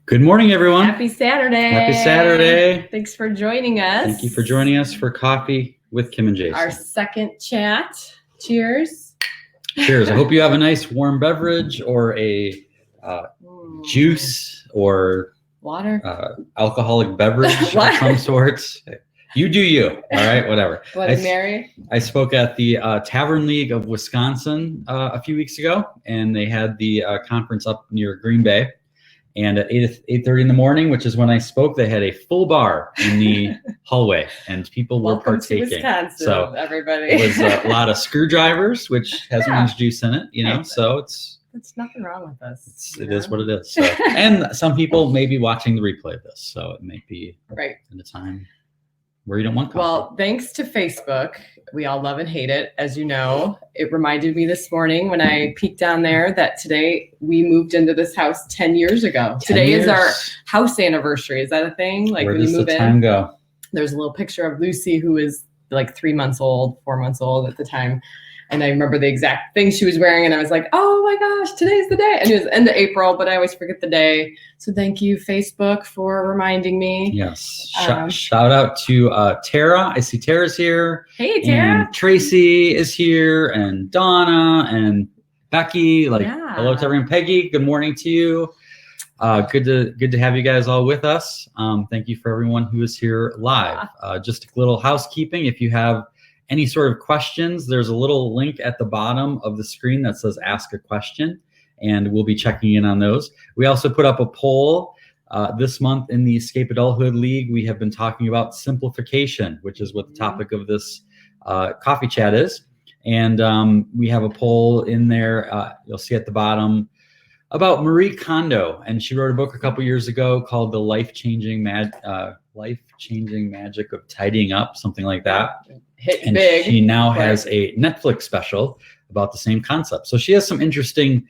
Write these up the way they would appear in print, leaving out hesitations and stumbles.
Good morning, everyone. Happy Saturday. Happy Saturday. Thanks for joining us. Thank you for joining us for Coffee with Kim and Jason. Our second chat. Cheers. Cheers. I hope you have a nice warm beverage or a juice or water, alcoholic beverage of some sorts. You do you. All right, whatever. Bloody Mary. I spoke at the Tavern League of Wisconsin a few weeks ago, and they had the conference up near Green Bay. And at 8:30 in the morning, which is when I spoke, they had a full bar in the hallway, and people were partaking. To Wisconsin, so everybody. It was a lot of screwdrivers, which has orange juice in it, you know. So it's nothing wrong with us. It is what it is. So. And some people may be watching the replay of this, so it may be in a time where you don't want coffee. Well, thanks to Facebook. We all love and hate it, as you know. It reminded me this morning when I peeked down there that today we moved into this house 10 years ago. Today is our house anniversary. Is that a thing? Like where when you move in? Time go? There's a little picture of Lucy, who is like 4 months old at the time. And I remember the exact thing she was wearing, and I was like, oh my gosh, today's the day. And it was end of April, but I always forget the day. So thank you, Facebook, for reminding me. Yes. Shout out to Terah. I see Terah's here. Hey, Terah. And Tracy is here, and Donna and Becky. Hello to everyone. Peggy, good morning to you. Good to have you guys all with us. Thank you for everyone who is here live. Just a little housekeeping. If you have any sort of questions, there's a little link at the bottom of the screen that says ask a question, and we'll be checking in on those. We also put up a poll this month in the Escape Adulthood League. We have been talking about simplification, which is what the topic of this coffee chat is. And we have a poll in there, you'll see at the bottom, about Marie Kondo. And she wrote a book a couple years ago called The Life-Changing Magic of Tidying Up, something like that. Hit big. She now has a Netflix special about the same concept. So she has some interesting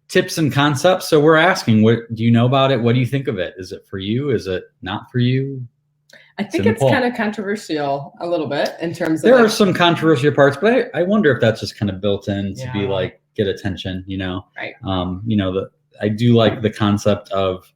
tips and concepts. So we're asking, what do you know about it? What do you think of it? Is it for you? Is it not for you? I think it's kind of controversial a little bit in terms of. There are some controversial parts, but I wonder if that's just kind of built in to be like, get attention, you know? Right. I do like the concept of,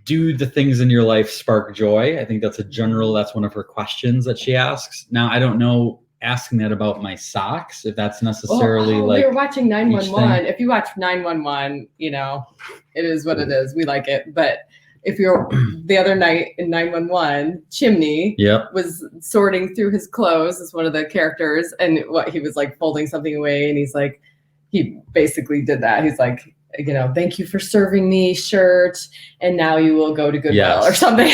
do the things in your life spark joy? I think that's one of her questions that she asks. Now, I don't know, asking that about my socks, if that's necessarily we were watching 911. If you watch 911, it is what it is. We like it. But if you're the other night in 911, Chimney was sorting through his clothes as one of the characters. And he was like folding something away. And he's like, he basically did that. He's like, thank you for serving me shirt, and now you will go to Goodwill or something.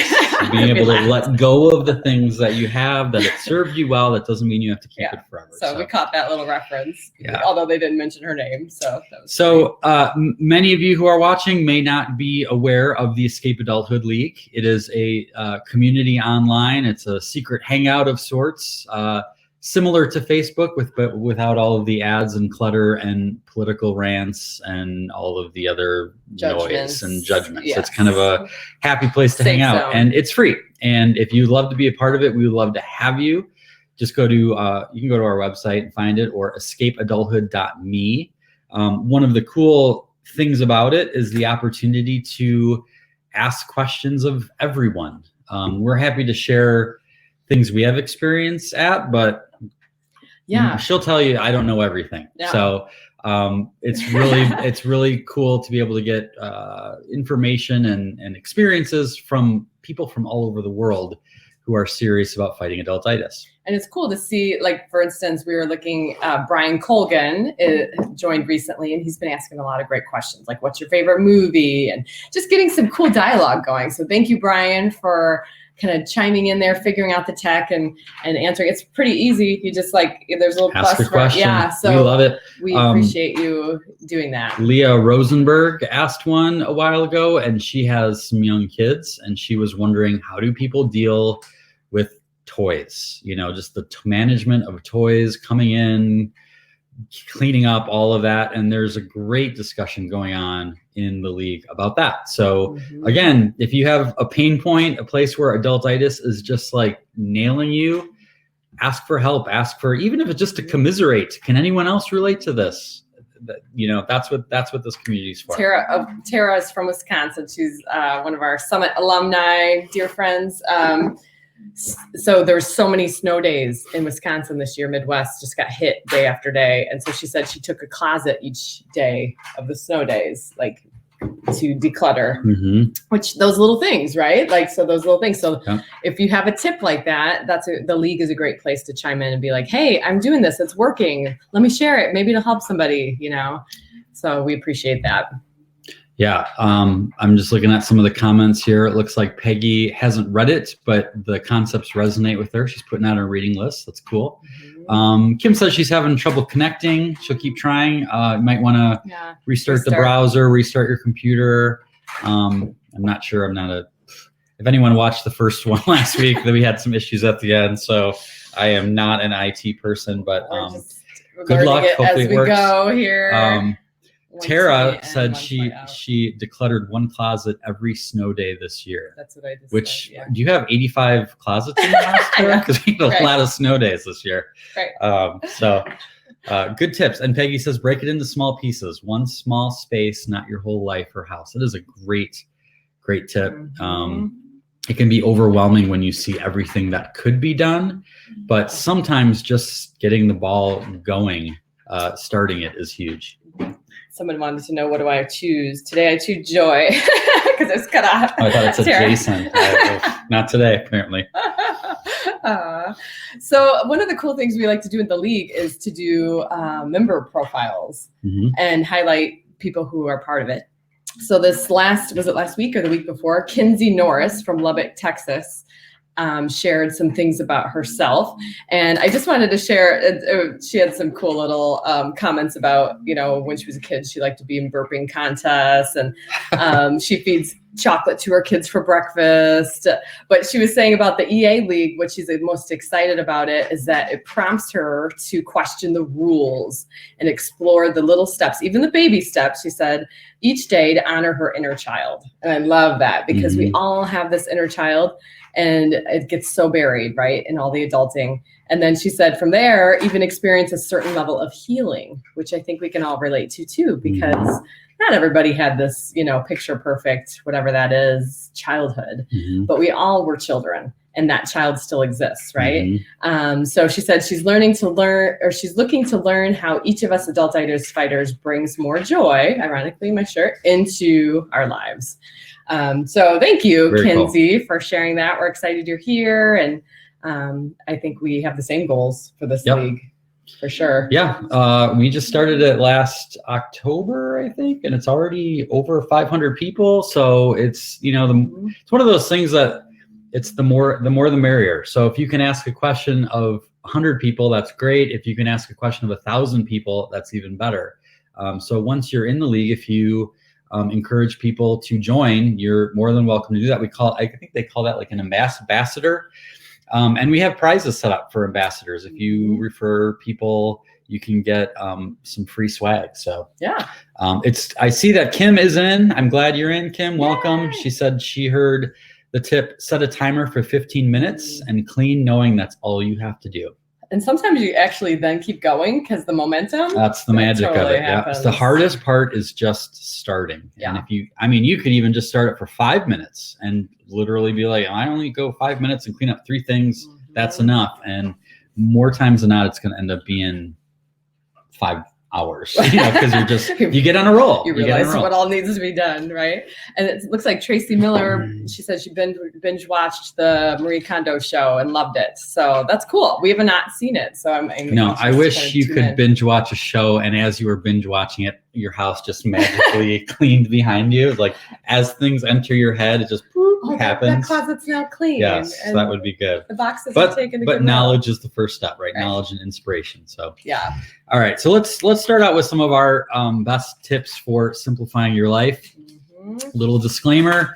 Being able to let go of the things that you have, that it served you well, that doesn't mean you have to keep it forever. So we caught that little reference, although they didn't mention her name. So many of you who are watching may not be aware of the Escape Adulthood League. It is a community online. It's a secret hangout of sorts. Similar to Facebook, but without all of the ads and clutter and political rants and all of the other noise and judgments. Yes. It's kind of a happy place to hang out, and it's free. And if you'd love to be a part of it, we would love to have you. Just go to you can go to our website and find it, or escapeadulthood.me. One of the cool things about it is the opportunity to ask questions of everyone. We're happy to share things we have experience at, but she'll tell you I don't know everything. So it's really cool to be able to get information and experiences from people from all over the world who are serious about fighting adultitis. And it's cool to see, like, for instance, we were looking, Brian Colgan joined recently, and he's been asking a lot of great questions, like, what's your favorite movie? And just getting some cool dialogue going. So thank you, Brian, for kind of chiming in there, figuring out the tech and answering. It's pretty easy. You just there's a little ask plus a question. So we love it. We appreciate you doing that. Leah Rosenberg asked one a while ago, and she has some young kids, and she was wondering, how do people deal with toys? Just the management of toys coming in, cleaning up all of that. And there's a great discussion going on in the league about that. So again, if you have a pain point, a place where adultitis is just like nailing you, ask for help, ask for, even if it's just to commiserate. Can anyone else relate to this? that's what this community is for. Terah is from Wisconsin. She's one of our Summit alumni, dear friends. So there's so many snow days in Wisconsin this year. Midwest just got hit day after day. And so she said she took a closet each day of the snow days, like to declutter, which those little things, right? Like, so those little things. So if you have a tip like that, the league is a great place to chime in and be like, hey, I'm doing this. It's working. Let me share it. Maybe it'll help somebody, So we appreciate that. Yeah, I'm just looking at some of the comments here. It looks like Peggy hasn't read it, but the concepts resonate with her. She's putting out a reading list. That's cool. Kim says she's having trouble connecting. She'll keep trying. You might want to restart the browser, restart your computer. I'm not sure. If anyone watched the first one last week, then we had some issues at the end. So I am not an IT person, but good luck. Hopefully it works. Go here. Terah said she decluttered one closet every snow day this year. That's what I just said, do you have 85 closets in your house, Terah? Because we had a lot of snow days this year. Right. Good tips. And Peggy says, break it into small pieces. One small space, not your whole life or house. It is a great tip. It can be overwhelming when you see everything that could be done, but sometimes just getting the ball going, starting it is huge. Someone wanted to know, what do I choose? Today I choose joy because it's cut off. I thought it said Jason. Not today, apparently. So one of the cool things we like to do in the league is to do member profiles and highlight people who are part of it. So was it last week or the week before? Kinsey Norris from Lubbock, Texas, shared some things about herself. And I just wanted to share, she had some cool little comments about, when she was a kid, she liked to be in burping contests, and she feeds chocolate to her kids for breakfast. But she was saying about the EA League, what she's most excited about it is that it prompts her to question the rules and explore the little steps, even the baby steps, she said, each day to honor her inner child. And I love that because we all have this inner child. And it gets so buried, right, in all the adulting. And then she said from there, even experience a certain level of healing, which I think we can all relate to too, because not everybody had this, picture perfect, whatever that is, childhood, but we all were children, and that child still exists, right? So she said she's looking to learn how each of us adultitis fighters brings more joy, ironically, my shirt, into our lives. So thank you, very Kinsey, for sharing that. We're excited you're here. And I think we have the same goals for this league, for sure. Yeah. We just started it last October, I think, and it's already over 500 people. So it's, it's one of those things that it's the more the merrier. So if you can ask a question of 100 people, that's great. If you can ask a question of 1,000 people, that's even better. So once you're in the league, if you encourage people to join, you're more than welcome to do that. I think they call that like an ambassador. And we have prizes set up for ambassadors. If you refer people, you can get some free swag. So I see that Kim is in. I'm glad you're in, Kim. Welcome. Yay. She said she heard the tip, set a timer for 15 minutes and clean, knowing that's all you have to do. And sometimes you actually then keep going because the momentum. That's the magic of it. Yeah. The hardest part is just starting. Yeah. And you could even just start it for 5 minutes and literally be like, I only go 5 minutes and clean up 3 things. That's enough. And more times than not, it's going to end up being 5 hours, because you get on a roll. You realize what all needs to be done, right? And it looks like Tracy Miller, she said she binge watched the Marie Kondo show and loved it. So that's cool. We have not seen it. So I wish you could binge watch a show, and as you were binge watching it, your house just magically cleaned behind you. Like as things enter your head, it just happens. That closet's now clean. Yes, and that would be good. The boxes are taken. But knowledge is the first step, right? Knowledge and inspiration. So all right. So let's start out with some of our best tips for simplifying your life. Little disclaimer: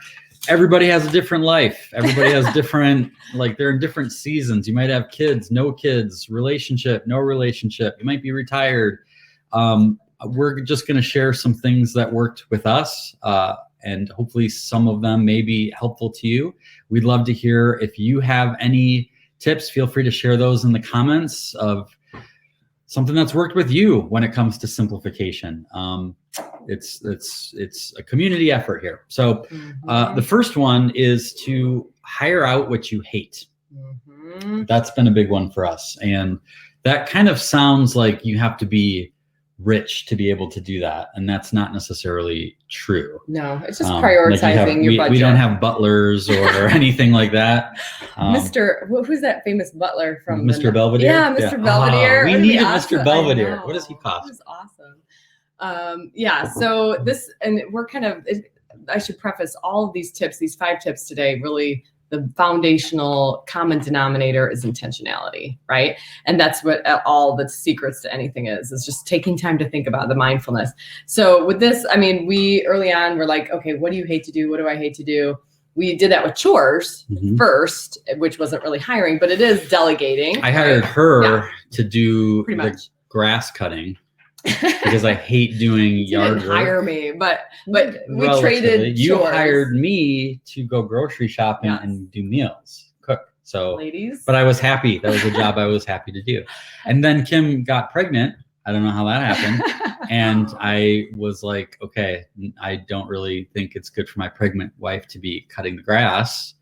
everybody has a different life. Everybody has different, they're in different seasons. You might have kids, no kids, relationship, no relationship. You might be retired. We're just going to share some things that worked with us, and hopefully some of them may be helpful to you. We'd love to hear if you have any tips. Feel free to share those in the comments of something that's worked with you when it comes to simplification. It's a community effort here. So the first one is to hire out what you hate. That's been a big one for us. And that kind of sounds like you have to be rich to be able to do that. And that's not necessarily true. No, it's just prioritizing your budget. We don't have butlers or anything like that. Who's that famous butler from? Mr. Belvedere? Yeah, Mr. Belvedere. We needed Mr. Belvedere. What does he cost? He was awesome. So this, and we're kind of, I should preface all of these tips, these 5 tips today, really the foundational common denominator is intentionality, right? And that's what all the secrets to anything is just taking time to think about the mindfulness. So with this, I mean, we early on were like, okay, what do you hate to do? What do I hate to do? We did that with chores first, which wasn't really hiring, but it is delegating. I hired her to do the grass cutting. Because I hate doing yard work. Hire me, but we traded. You hired me to go grocery shopping and do meals, cook. So, ladies. But I was happy. That was a job I was happy to do. And then Kim got pregnant. I don't know how that happened. And I was like, okay, I don't really think it's good for my pregnant wife to be cutting the grass,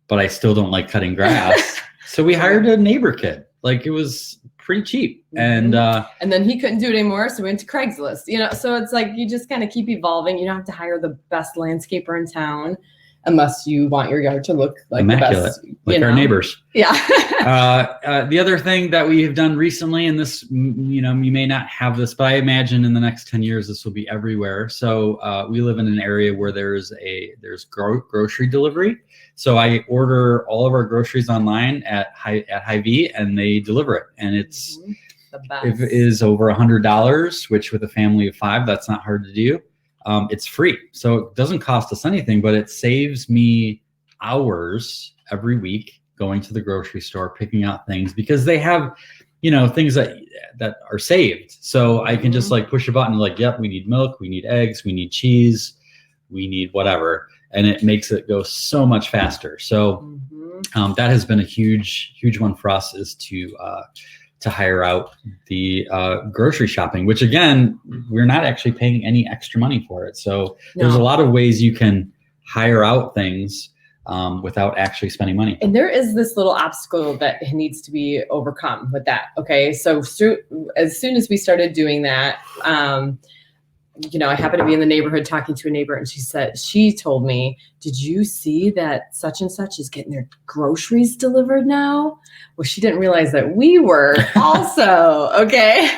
but I still don't like cutting grass. So we hired a neighbor kid. Like, it was pretty cheap. And then he couldn't do it anymore, so we went to Craigslist. So it's like you just kind of keep evolving. You don't have to hire the best landscaper in town unless you want your yard to look like immaculate, the best, like our neighbors. Yeah. The other thing that we have done recently, and this, you may not have this, but I imagine in the next 10 years this will be everywhere. So we live in an area where there's grocery delivery. So I order all of our groceries online at Hy-Vee, and they deliver it. And it's the best. If it is over $100, which with a family of 5, that's not hard to do. It's free. So it doesn't cost us anything, but it saves me hours every week going to the grocery store, picking out things, because they have, things that are saved. So I can just like push a button, like, yep, we need milk, we need eggs, we need cheese, we need whatever. And it makes it go so much faster. So that has been a huge, huge one for us, is to hire out the grocery shopping, which again, we're not actually paying any extra money for it. So there's a lot of ways you can hire out things without actually spending money. And there is this little obstacle that needs to be overcome with that. Okay. So as soon as we started doing that, I happened to be in the neighborhood talking to a neighbor, and she told me, did you see that such and such is getting their groceries delivered now? Well, she didn't realize that we were also. Okay.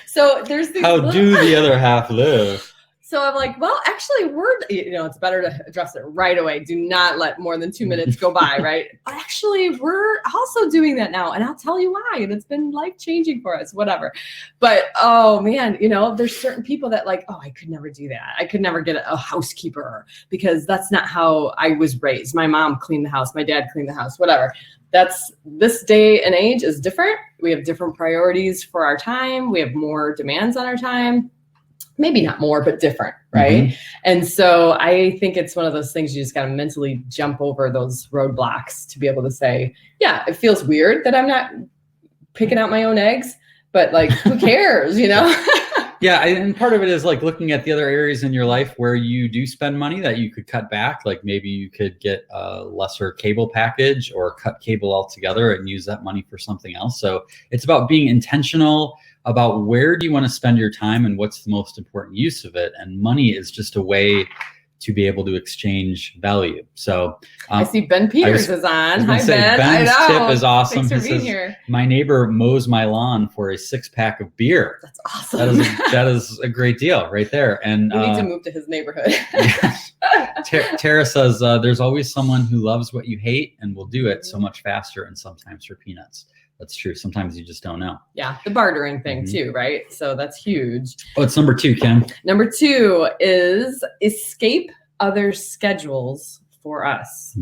So there's these. How do the other half live? So I'm like, well, actually, it's better to address it right away. Do not let more than 2 minutes go by, right? Actually, we're also doing that now, and I'll tell you why. And it's been life-changing for us, whatever. But, oh, man, there's certain people that like, oh, I could never do that. I could never get a housekeeper, because that's not how I was raised. My mom cleaned the house. My dad cleaned the house, whatever. This day and age is different. We have different priorities for our time. We have more demands on our time. Maybe not more, but different, right? And so I think it's one of those things you just got to mentally jump over those roadblocks to be able to say, yeah, it feels weird that I'm not picking out my own eggs, but like, who cares, Yeah, and part of it is like looking at the other areas in your life where you do spend money that you could cut back. Like maybe you could get a lesser cable package or cut cable altogether and use that money for something else. So it's about being intentional about where do you want to spend your time and what's the most important use of it. And money is just a way to be able to exchange value. So I see Ben Peters is on. Hi, Ben. Ben's tip is awesome. Thanks for being here. My neighbor mows my lawn for a 6-pack of beer. That's awesome. That is a great deal right there. And we need to move to his neighborhood. Terah says, there's always someone who loves what you hate and will do it so much faster and sometimes for peanuts. That's true. Sometimes you just don't know. Yeah. The bartering thing too, right? So that's huge. Oh, it's number 2, Kim. Number 2 is escape other schedules for us.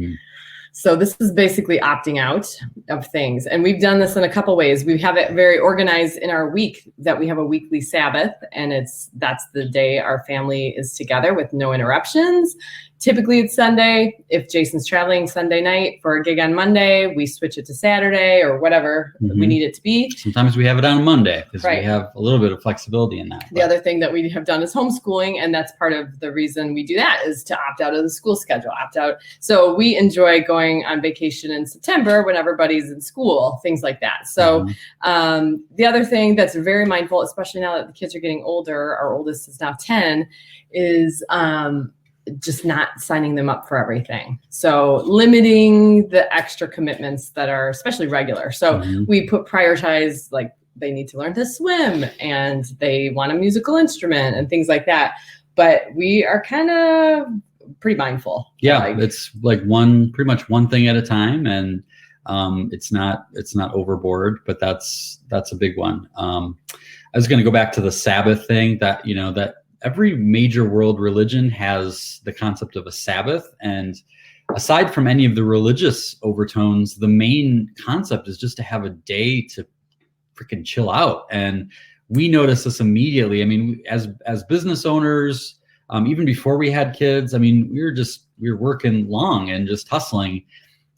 So this is basically opting out of things. And we've done this in a couple ways. We have it very organized in our week, that we have a weekly Sabbath, and that's the day our family is together with no interruptions. Typically it's Sunday. If Jason's traveling Sunday night for a gig on Monday, we switch it to Saturday or whatever we need it to be. Sometimes we have it on a Monday because we have a little bit of flexibility in that. The other thing that we have done is homeschooling, and that's part of the reason we do that is to opt out of the school schedule, opt out. So we enjoy going on vacation in September when everybody's in school, things like that. So the other thing that's very mindful, especially now that the kids are getting older, our oldest is now 10, is just not signing them up for everything. So limiting the extra commitments that are especially regular. So we prioritize, like, they need to learn to swim and they want a musical instrument and things like that. But we are kind of pretty mindful. Yeah, it's like pretty much one thing at a time, and it's not overboard, but that's a big one. I was going to go back to the Sabbath thing, that that every major world religion has the concept of a Sabbath, and aside from any of the religious overtones, the main concept is just to have a day to freaking chill out. And we noticed this immediately. I mean, as business owners, even before we had kids, I mean, we were working long and just hustling.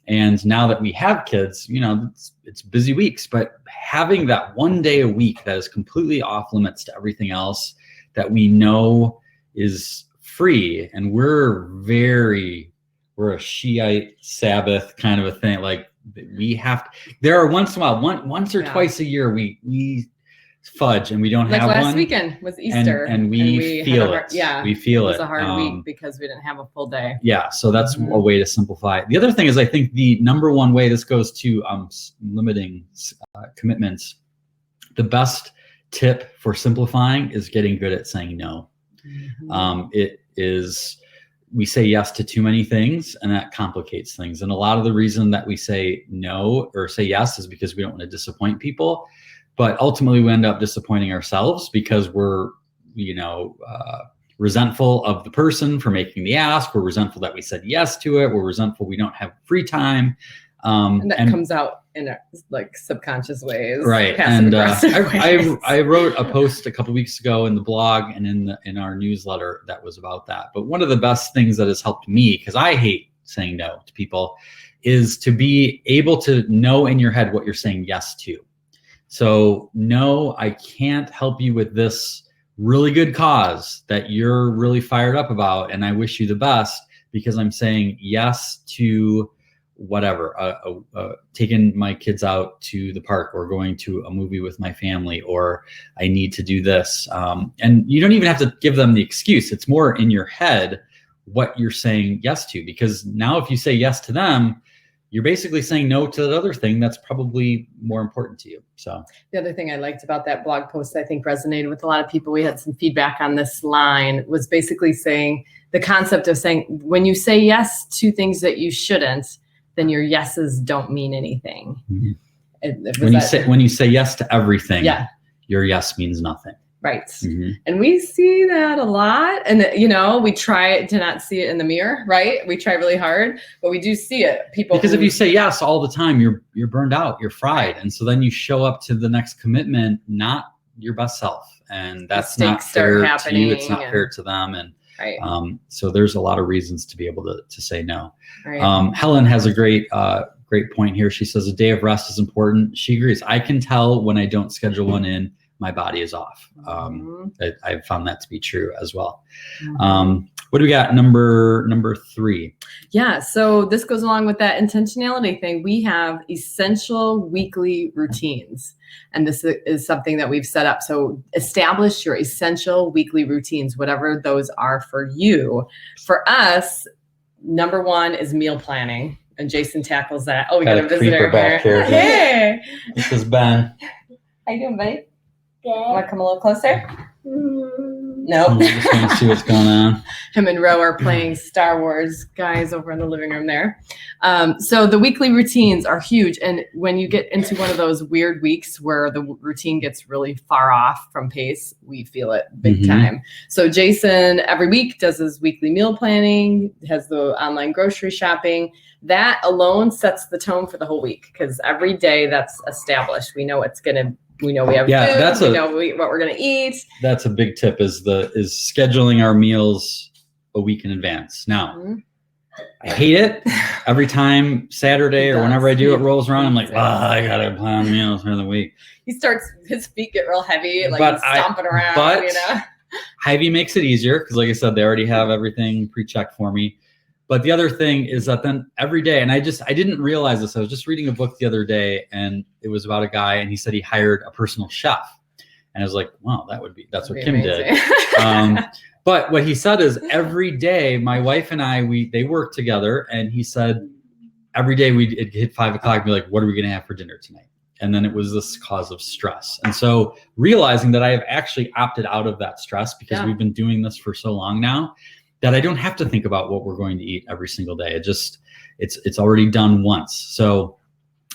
And now that we have kids, it's busy weeks, but having that one day a week that is completely off limits to everything else, that we know is free, and we're a Shiite Sabbath kind of a thing. Like, we have to, there are once in a while, once or twice a year, we fudge and we don't have one. Like last weekend was Easter, and we feel it. We feel it. It was a hard week because we didn't have a full day. Yeah, so that's a way to simplify. The other thing is, I think the number one way, this goes to limiting commitments. The best tip for simplifying is getting good at saying no. We say yes to too many things, and that complicates things. And a lot of the reason that we say no or say yes is because we don't want to disappoint people. But ultimately, we end up disappointing ourselves because we're, resentful of the person for making the ask. We're resentful that we said yes to it. We're resentful we don't have free time. And that comes out in subconscious ways, right? And I wrote a post a couple weeks ago in the blog and in our newsletter that was about that. But one of the best things that has helped me, because I hate saying no to people, is to be able to know in your head what you're saying yes to. So, no, I can't help you with this really good cause that you're really fired up about, and I wish you the best, because I'm saying yes to whatever, taking my kids out to the park, or going to a movie with my family, or I need to do this. And you don't even have to give them the excuse. It's more in your head what you're saying yes to, because now if you say yes to them, you're basically saying no to that other thing that's probably more important to you. So the other thing I liked about that blog post, I think resonated with a lot of people, we had some feedback on this line, was basically saying the concept of saying, when you say yes to things that you shouldn't, then your yeses don't mean anything. When you say yes to everything, your yes means nothing. Right. And we see that a lot. And, we try to not see it in the mirror, right? We try really hard, but we do see it. Because if you say yes all the time, you're burned out, you're fried. And so then you show up to the next commitment, not your best self. And that's not fair to you. It's not fair to them. And so there's a lot of reasons to be able to say no. Right. Helen has a great point here. She says a day of rest is important. She agrees. I can tell when I don't schedule one in, my body is off. I've found that to be true as well. What do we got? Number 3. Yeah. So this goes along with that intentionality thing. We have essential weekly routines, and this is something that we've set up. So establish your essential weekly routines, whatever those are for you. For us, number 1 is meal planning, and Jason tackles that. Oh, we got a visitor back here. Hey, this is Ben. How you doing, buddy? Good. Want to come a little closer? No. Just want to see what's going on. Him and Ro are playing Star Wars, guys, over in the living room there. So the weekly routines are huge. And when you get into one of those weird weeks where the routine gets really far off from pace, we feel it big time. So Jason every week does his weekly meal planning, has the online grocery shopping. That alone sets the tone for the whole week, because every day that's established. We know we have food, we know what we're going to eat. That's a big tip, is scheduling our meals a week in advance. Now, I hate it. Every time Saturday or whenever I do, it rolls around. I'm like, I got to plan meals for the week. He starts, his feet get real heavy, like he's stomping around, you know? Hy-Vee makes it easier because, like I said, they already have everything pre-checked for me. But the other thing is that then every day, and I didn't realize this. I was just reading a book the other day, and it was about a guy, and he said he hired a personal chef. And I was like, wow, that's what Kim did. But what he said is every day, my wife and they work together, and he said every day it'd hit 5 o'clock and be like, what are we going to have for dinner tonight? And then it was this cause of stress. And so realizing that I have actually opted out of that stress because we've been doing this for so long now that I don't have to think about what we're going to eat every single day. It's already done once. So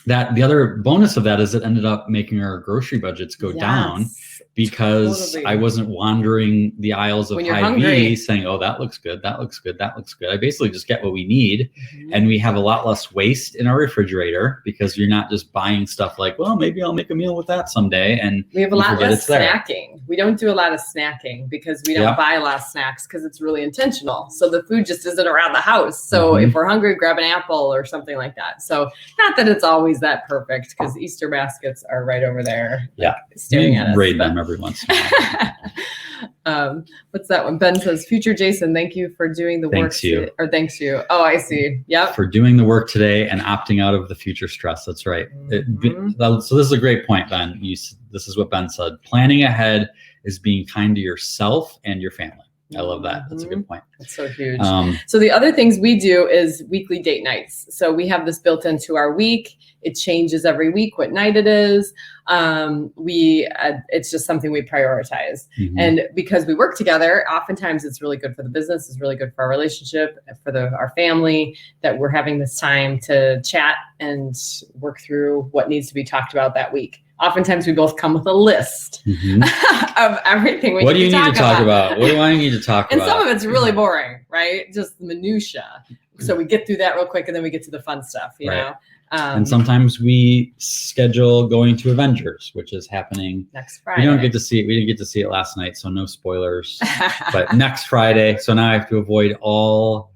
that the other bonus of that is it ended up making our grocery budgets go down because I wasn't wandering the aisles of Hy-Vee saying, oh, that looks good, that looks good, that looks good. I basically just get what we need. And we have a lot less waste in our refrigerator because you're not just buying stuff like, well, maybe I'll make a meal with that someday. And we have a lot less snacking. We don't do a lot of snacking because we don't buy a lot of snacks because it's really intentional. So the food just isn't around the house. So if we're hungry, grab an apple or something like that. So not that it's always that perfect because Easter baskets are right over there. Staring at us. Raid them every once in a while. What's that one? Ben says, future Jason, thank you for doing the work. Thanks you. Oh, I see. Yep. For doing the work today and opting out of the future stress. That's right. So this is a great point, Ben. This is what Ben said. Planning ahead is being kind to yourself and your family. I love that. That's a good point. That's so huge. So the other things we do is weekly date nights. So we have this built into our week. It changes every week what night it is. It's just something we prioritize. And because we work together, oftentimes it's really good for the business. It's really good for our relationship, for our family, that we're having this time to chat and work through what needs to be talked about that week. Oftentimes we both come with a list of everything we need to talk about. What do I need to talk about? And some of it's really boring, right? Just minutia. So we get through that real quick and then we get to the fun stuff, you know? And sometimes we schedule going to Avengers, which is happening next Friday. We didn't get to see it last night, so no spoilers. But next Friday, so now I have to avoid all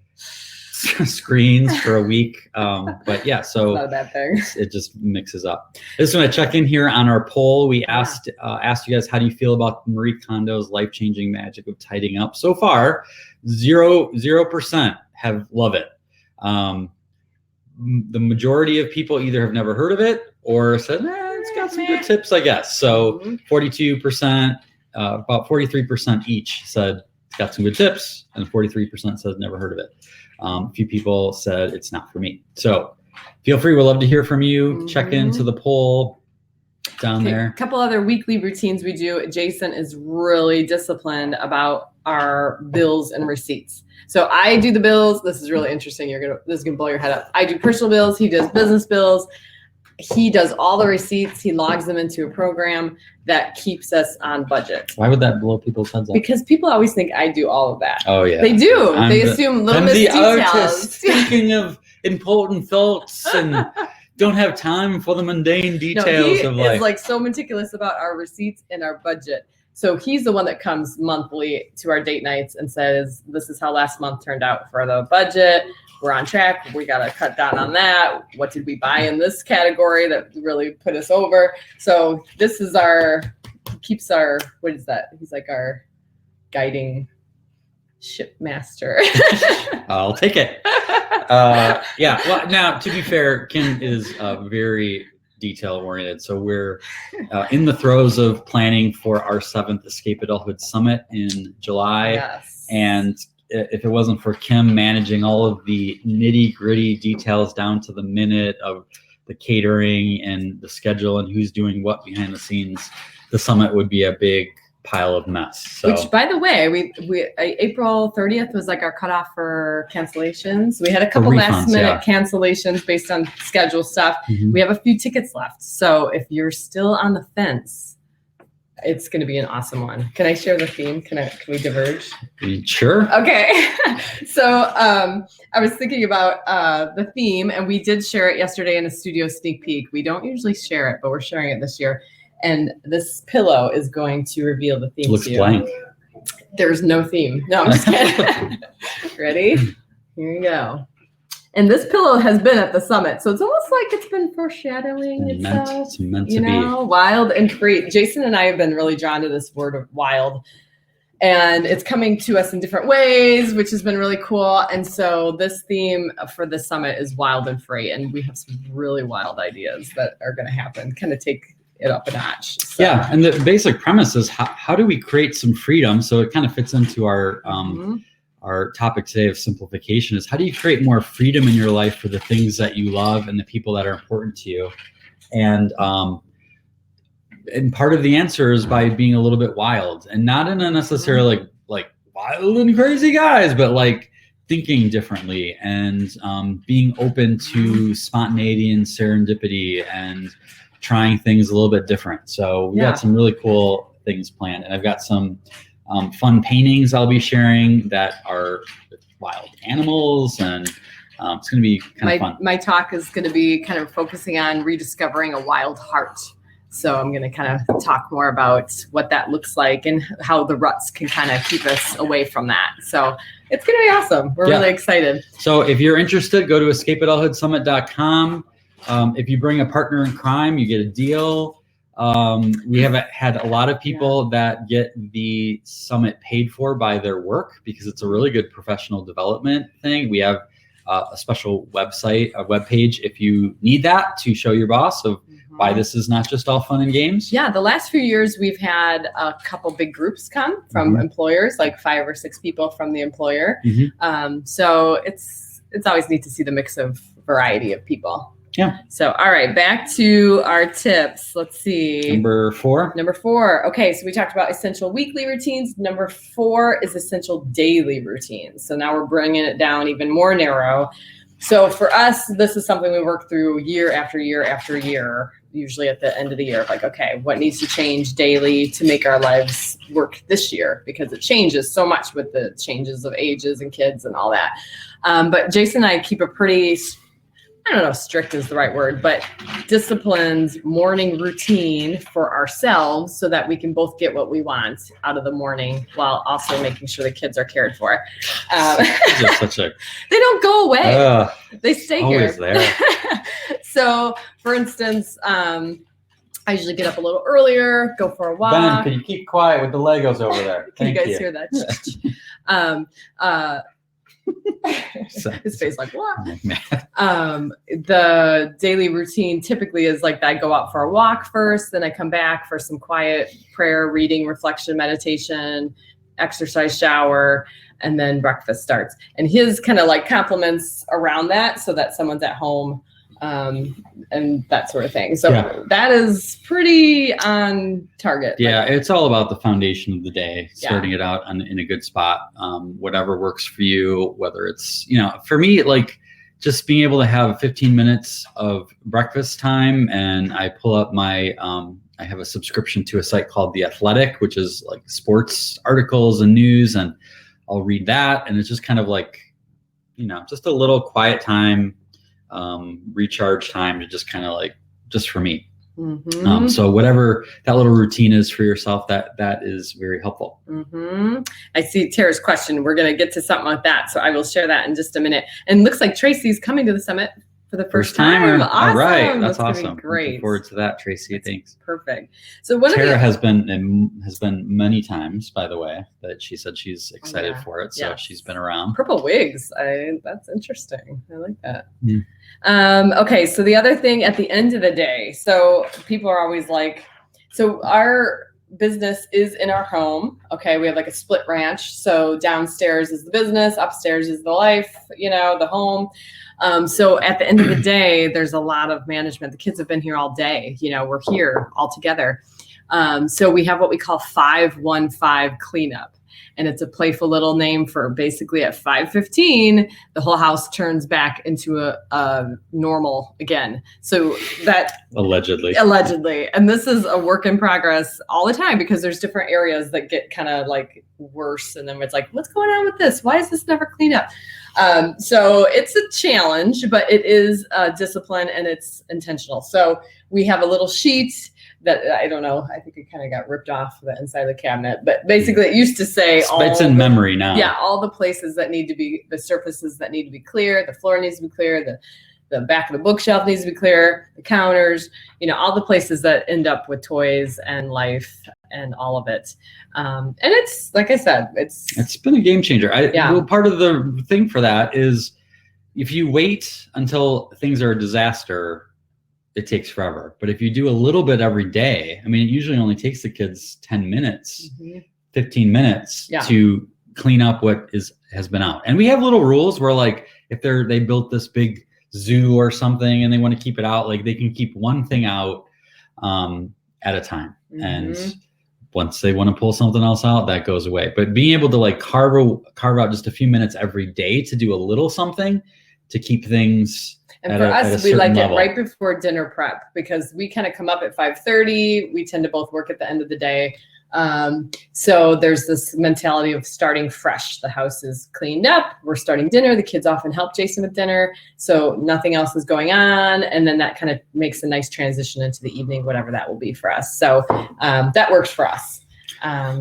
screens for a week. But yeah, so not a bad thing. It just mixes up. I just want to check in here on our poll. We asked you guys, how do you feel about Marie Kondo's life-changing magic of tidying up? So far, 0% love it. The majority of people either have never heard of it or said, it's got some good tips, I guess. So 42%, about 43% each said it's got some good tips, and 43% said never heard of it. A few people said it's not for me. So feel free. We'd love to hear from you. Check into the poll down there. A couple other weekly routines we do. Jason is really disciplined about our bills and receipts. So I do the bills. This is really interesting. This is gonna blow your head up. I do personal bills. He does business bills. He does all the receipts. He logs them into a program that keeps us on budget. Why would that blow people's heads up? Because people always think I do all of that. Oh yeah, they do. They assume little miss details. Artist thinking of important thoughts and don't have time for the mundane details of life. He's like so meticulous about our receipts and our budget. So he's the one that comes monthly to our date nights and says, this is how last month turned out for the budget. We're on track. We got to cut down on that. What did we buy in this category that really put us over? So this is what is that? He's like our guiding ship master. I'll take it. Yeah. Well, now, to be fair, Kim is very detail oriented. So we're in the throes of planning for our 7th Escape Adulthood Summit in July. Yes. And if it wasn't for Kim managing all of the nitty gritty details down to the minute of the catering and the schedule and who's doing what behind the scenes, the summit would be a big pile of mess. So. Which, by the way, we April 30th was like our cutoff for cancellations. We had a couple last minute cancellations based on schedule stuff. We have a few tickets left. So if you're still on the fence, it's going to be an awesome one. Can I share the theme? Can we diverge? Sure. Okay. So I was thinking about the theme, and we did share it yesterday in a studio sneak peek. We don't usually share it, but we're sharing it this year. And this pillow is going to reveal the theme. Looks blank. There's no theme. No, I'm just kidding. Ready? Here you go. And this pillow has been at the summit, so it's almost like it's been foreshadowing itself. It's meant to be. Wild and free. Jason and I have been really drawn to this word of wild, and it's coming to us in different ways, which has been really cool. And so this theme for the summit is wild and free, and we have some really wild ideas that are going to happen, kind of take it up a notch. So. Yeah, and the basic premise is how do we create some freedom? So it kind of fits into our topic today of simplification is how do you create more freedom in your life for the things that you love and the people that are important to you? And part of the answer is by being a little bit wild, and not in a necessarily like wild and crazy guys, but like thinking differently and being open to spontaneity and serendipity and trying things a little bit different. So we got some really cool things planned, and I've got some fun paintings I'll be sharing that are wild animals, and it's going to be kind of fun. My talk is going to be kind of focusing on rediscovering a wild heart. So I'm going to kind of talk more about what that looks like and how the ruts can kind of keep us away from that. So it's going to be awesome. We're really excited. So if you're interested, go to escapeadulthoodsummit.com. If you bring a partner in crime, you get a deal. We have had a lot of people that get the summit paid for by their work because it's a really good professional development thing. We have a special website, a webpage, if you need that to show your boss of why this is not just all fun and games. Yeah, the last few years we've had a couple big groups come from employers, like 5 or 6 people from the employer. So it's always neat to see the mix of variety of people. Yeah. So, all right, back to our tips. Let's see. Number 4. Okay, so we talked about essential weekly routines. Number 4 is essential daily routines. So now we're bringing it down even more narrow. So for us, this is something we work through year after year after year, usually at the end of the year. Like, okay, what needs to change daily to make our lives work this year? Because it changes so much with the changes of ages and kids and all that. But Jason and I keep a pretty, I don't know if strict is the right word, but disciplined morning routine for ourselves so that we can both get what we want out of the morning while also making sure the kids are cared for. They don't go away. They stay always here. There. So, for instance, I usually get up a little earlier, go for a walk. Ben, can you keep quiet with the Legos over there? Can you guys hear that? His face like, what? The daily routine typically is like I go out for a walk first, then I come back for some quiet prayer, reading, reflection, meditation, exercise, shower, and then breakfast starts. And his kind of like complements around that so that someone's at home and that sort of thing. So that is pretty on target. Yeah, it's all about the foundation of the day, starting it out in a good spot. Whatever works for you, whether it's, for me, like just being able to have 15 minutes of breakfast time, and I pull up my, I have a subscription to a site called The Athletic, which is like sports articles and news, and I'll read that. And it's just kind of like, just a little quiet time, recharge time to just kind of like, just for me. So whatever that little routine is for yourself, that is very helpful. I see Terah's question. We're going to get to something like that. So I will share that in just a minute. And it looks like Tracy's coming to the summit for the first time. Awesome. All right. That's awesome. Great. Looking forward to that, Tracy. Thanks. Perfect. So Terah has been many times, by the way, that she said she's excited for it. So she's been around. Purple wigs. That's interesting. I like that. Okay. So the other thing at the end of the day, so people are always like, so our business is in our home. Okay. We have like a split ranch. So downstairs is the business, upstairs is the life, the home. So at the end of the day, there's a lot of management. The kids have been here all day. We're here all together. So we have what we call 515 cleanup. And it's a playful little name for basically at 5:15, the whole house turns back into a normal again. So that allegedly. And this is a work in progress all the time because there's different areas that get kind of like worse. And then it's like, what's going on with this? Why is this never cleaned up? So it's a challenge, but it is discipline and it's intentional. So we have a little sheet that I don't know. I think it kind of got ripped off the inside of the cabinet, but basically it used to say it's in memory now. Yeah, all the places that need to be, the surfaces that need to be clear, the floor needs to be clear, the back of the bookshelf needs to be clear, the counters, all the places that end up with toys and life and all of it. And it's, like I said, it's been a game changer. Well, part of the thing for that is if you wait until things are a disaster, it takes forever. But if you do a little bit every day, I mean, it usually only takes the kids 10 minutes, 15 minutes to clean up what has been out. And we have little rules where, like, if they built this big zoo or something and they want to keep it out, like, they can keep one thing out at a time. And once they want to pull something else out, that goes away. But being able to, like, carve out just a few minutes every day to do a little something to keep things. And for us, we like it right before dinner prep, because we kind of come up at 5:30. We tend to both work at the end of the day. So there's this mentality of starting fresh. The house is cleaned up. We're starting dinner. The kids often help Jason with dinner, so nothing else is going on. And then that kind of makes a nice transition into the evening, whatever that will be for us. So that works for us.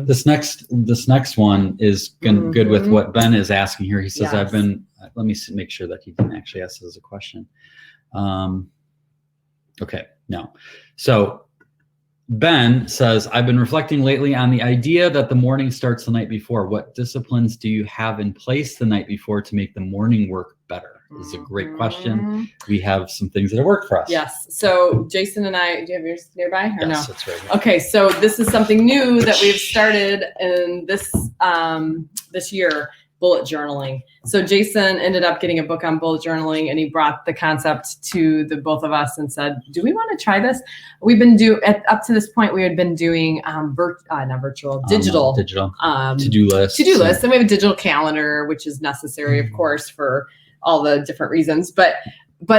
This next one is good with what Ben is asking here. He says, I've been, let me make sure that he didn't actually ask this as a question. Okay, no. So Ben says, I've been reflecting lately on the idea that the morning starts the night before. What disciplines do you have in place the night before to make the morning work better? This is a great question. We have some things that have worked for us. Yes. So Jason and I, do you have yours nearby or yes, no? That's right. Okay. So this is something new that we've started in this year, bullet journaling. So Jason ended up getting a book on bullet journaling, and he brought the concept to the both of us and said, do we want to try this? We've been up to this point, we had been doing digital to-do lists. And we have a digital calendar, which is necessary, of course, for all the different reasons. But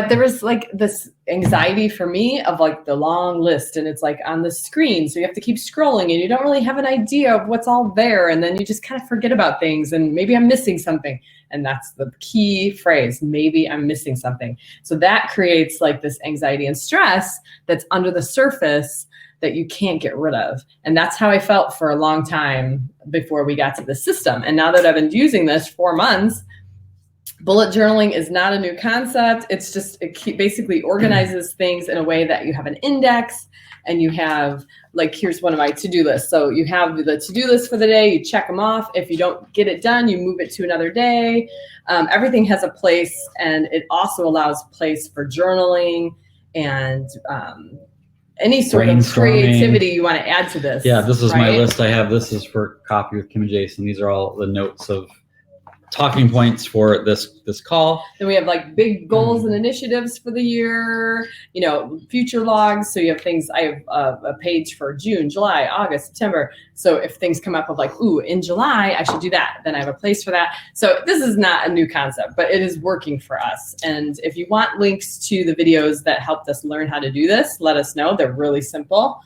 there was like this anxiety for me of like the long list, and it's like on the screen. So you have to keep scrolling and you don't really have an idea of what's all there. And then you just kind of forget about things, and maybe I'm missing something. And that's the key phrase, maybe I'm missing something. So that creates like this anxiety and stress that's under the surface that you can't get rid of. And that's how I felt for a long time before we got to the system. And now that I've been using this 4 months, bullet journaling is not a new concept. It's just, it basically organizes things in a way that you have an index, and you have, like, here's one of my to-do lists. So you have the to-do list for the day, you check them off. If you don't get it done, you move it to another day. Everything has a place, and it also allows place for journaling and any sort of creativity you want to add to this. Yeah, this is my list I have. This is for Coffee with Kim and Jason. These are all the notes of talking points for this call. Then we have like big goals and initiatives for the year, future logs. So you have things, I have a page for June, July, August, September. So if things come up of like, ooh, in July, I should do that. Then I have a place for that. So this is not a new concept, but it is working for us. And if you want links to the videos that helped us learn how to do this, let us know. They're really simple.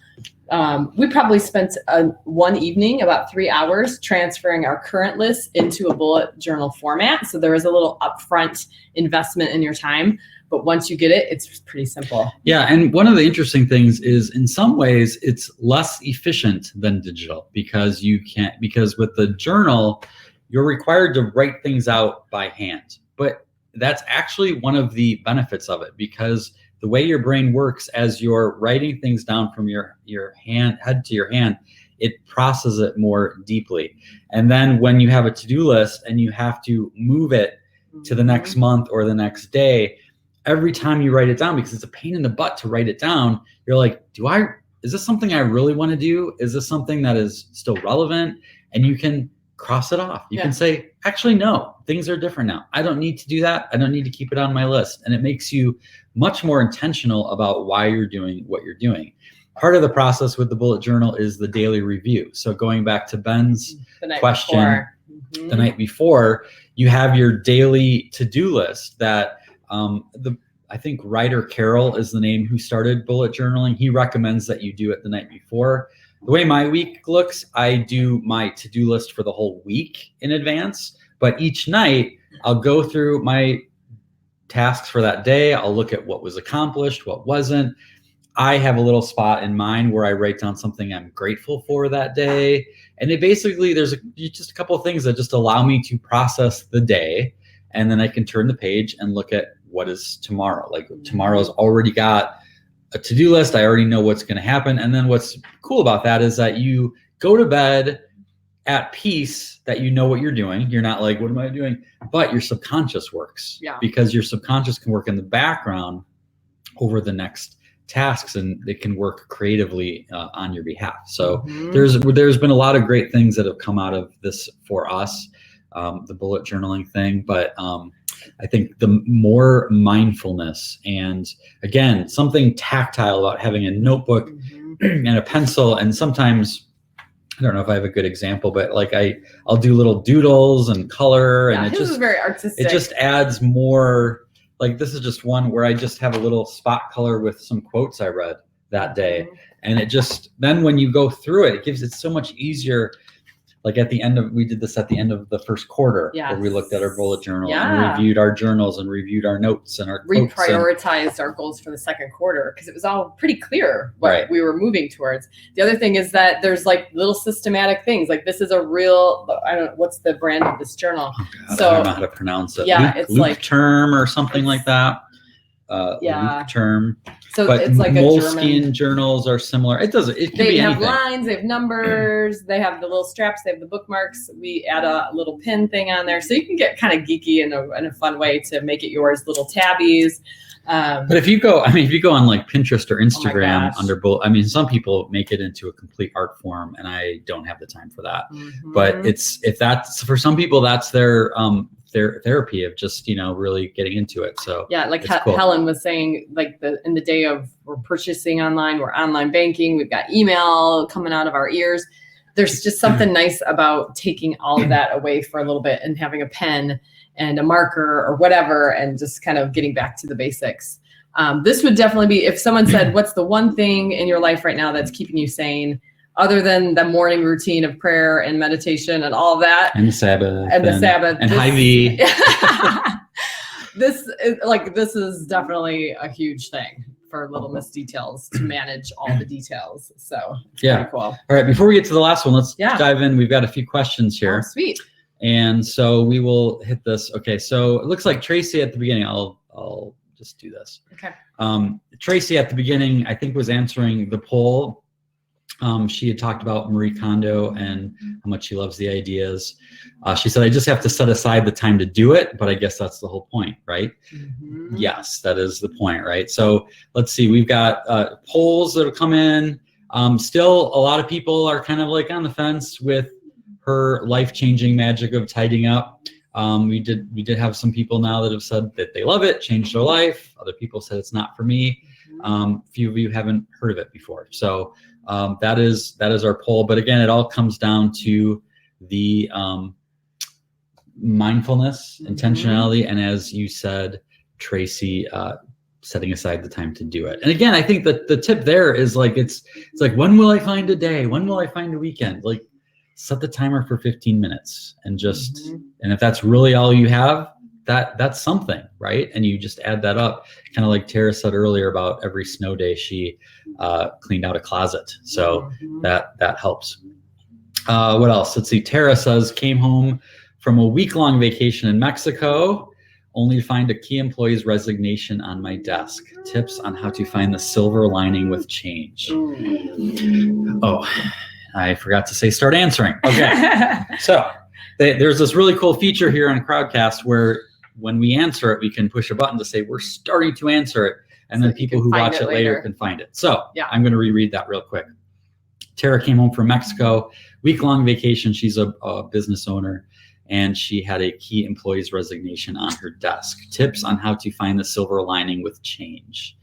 We probably spent one evening, about 3 hours, transferring our current list into a bullet journal format. So there is a little upfront investment in your time, but once you get it, it's pretty simple. Yeah, and one of the interesting things is, in some ways, it's less efficient than digital because with the journal, you're required to write things out by hand. But that's actually one of the benefits of it, because the way your brain works as you're writing things down from your head to your hand, it processes it more deeply. And then when you have a to-do list and you have to move it to the next month or the next day, every time you write it down, because it's a pain in the butt to write it down, you're like, is this something I really want to do? Is this something that is still relevant? And you can cross it off. You can say, actually, no, things are different now. I don't need to do that. I don't need to keep it on my list. And it makes you much more intentional about why you're doing what you're doing. Part of the process with the bullet journal is the daily review. So going back to Ben's question, the night before, you have your daily to-do list that I think Ryder Carroll is the name who started bullet journaling. He recommends that you do it the night before. The way my week looks, I do my to-do list for the whole week in advance, but each night I'll go through my tasks for that day. I'll look at what was accomplished, what wasn't. I have a little spot in mine where I write down something I'm grateful for that day. And it basically, there's just a couple of things that just allow me to process the day. And then I can turn the page and look at what is tomorrow. Like tomorrow's already got a to-do list. I already know what's going to happen. And then what's cool about that is that you go to bed at peace, that you know what you're doing. You're not like, what am I doing? But your subconscious works, because your subconscious can work in the background over the next tasks, and it can work creatively on your behalf. So there's been a lot of great things that have come out of this for us, the bullet journaling thing. But I think the more mindfulness, and again, something tactile about having a notebook and a pencil, and sometimes, I don't know if I have a good example, but like I'll do little doodles and color, and it just very artistic. It just adds more. Like this is just one where I just have a little spot color with some quotes I read that day, and it just, then when you go through it, it gives it so much easier. Like at the end of, we did this at the end of the first quarter, where we looked at our bullet journal and reviewed our journals and reviewed our notes and our quotes, reprioritized our goals for the second quarter, because it was all pretty clear what we were moving towards. The other thing is that there's like little systematic things. Like this is a real, I don't know, what's the brand of this journal? Oh God, I don't know how to pronounce it. It's Luke like term or something like that. Luke term. So but it's like Moleskine journals are similar. It can be anything. They have lines, they have numbers, they have the little straps, they have the bookmarks. We add a little pin thing on there, so you can get kind of geeky in a fun way to make it yours. Little tabbies. But if you go on like Pinterest or Instagram under bullet, I mean, some people make it into a complete art form, and I don't have the time for that. But if that's for some people, that's their therapy of just, really getting into it. So like cool. Helen was saying, like in the day of, we're purchasing online, we're online banking, we've got email coming out of our ears. There's just something nice about taking all of that away for a little bit and having a pen and a marker or whatever, and just kind of getting back to the basics. This would definitely be, if someone said, what's the one thing in your life right now that's keeping you sane, other than the morning routine of prayer and meditation and all that, and the Sabbath and this, Hy-Vee. This is definitely a huge thing for Little Miss Details to manage all the details. So pretty cool. All right, before we get to the last one, let's dive in. We've got a few questions here. Oh, sweet. And so we will hit this. Okay, so it looks like Tracy at the beginning. I'll just do this. Okay. Tracy at the beginning, I think, was answering the poll. She had talked about Marie Kondo and how much she loves the ideas. She said, I just have to set aside the time to do it, but I guess that's the whole point, right? Yes, that is the point, right? So let's see, we've got polls that have come in. Still, a lot of people are kind of like on the fence with her life-changing magic of tidying up. We did have some people now that have said that they love it, changed their life. Other people said it's not for me. Few of you haven't heard of it before. So that is our poll. But again, it all comes down to the mindfulness, intentionality, and as you said, Tracy, setting aside the time to do it. And again, I think that the tip there is like, it's like, when will I find a day? When will I find a weekend? Like, set the timer for 15 minutes and just, and if that's really all you have, that's something, right? And you just add that up, kind of like Terah said earlier about every snow day she cleaned out a closet. So that helps. What else? Let's see. Terah says, came home from a week-long vacation in Mexico, only to find a key employee's resignation on my desk. Tips on how to find the silver lining with change. Oh, I forgot to say start answering. Okay. So there's this really cool feature here on Crowdcast where when we answer it, we can push a button to say we're starting to answer it. And then people who watch it later can find it. So I'm going to reread that real quick. Terah came home from Mexico, week-long vacation. She's a business owner, and she had a key employee's resignation on her desk. Tips on how to find the silver lining with change.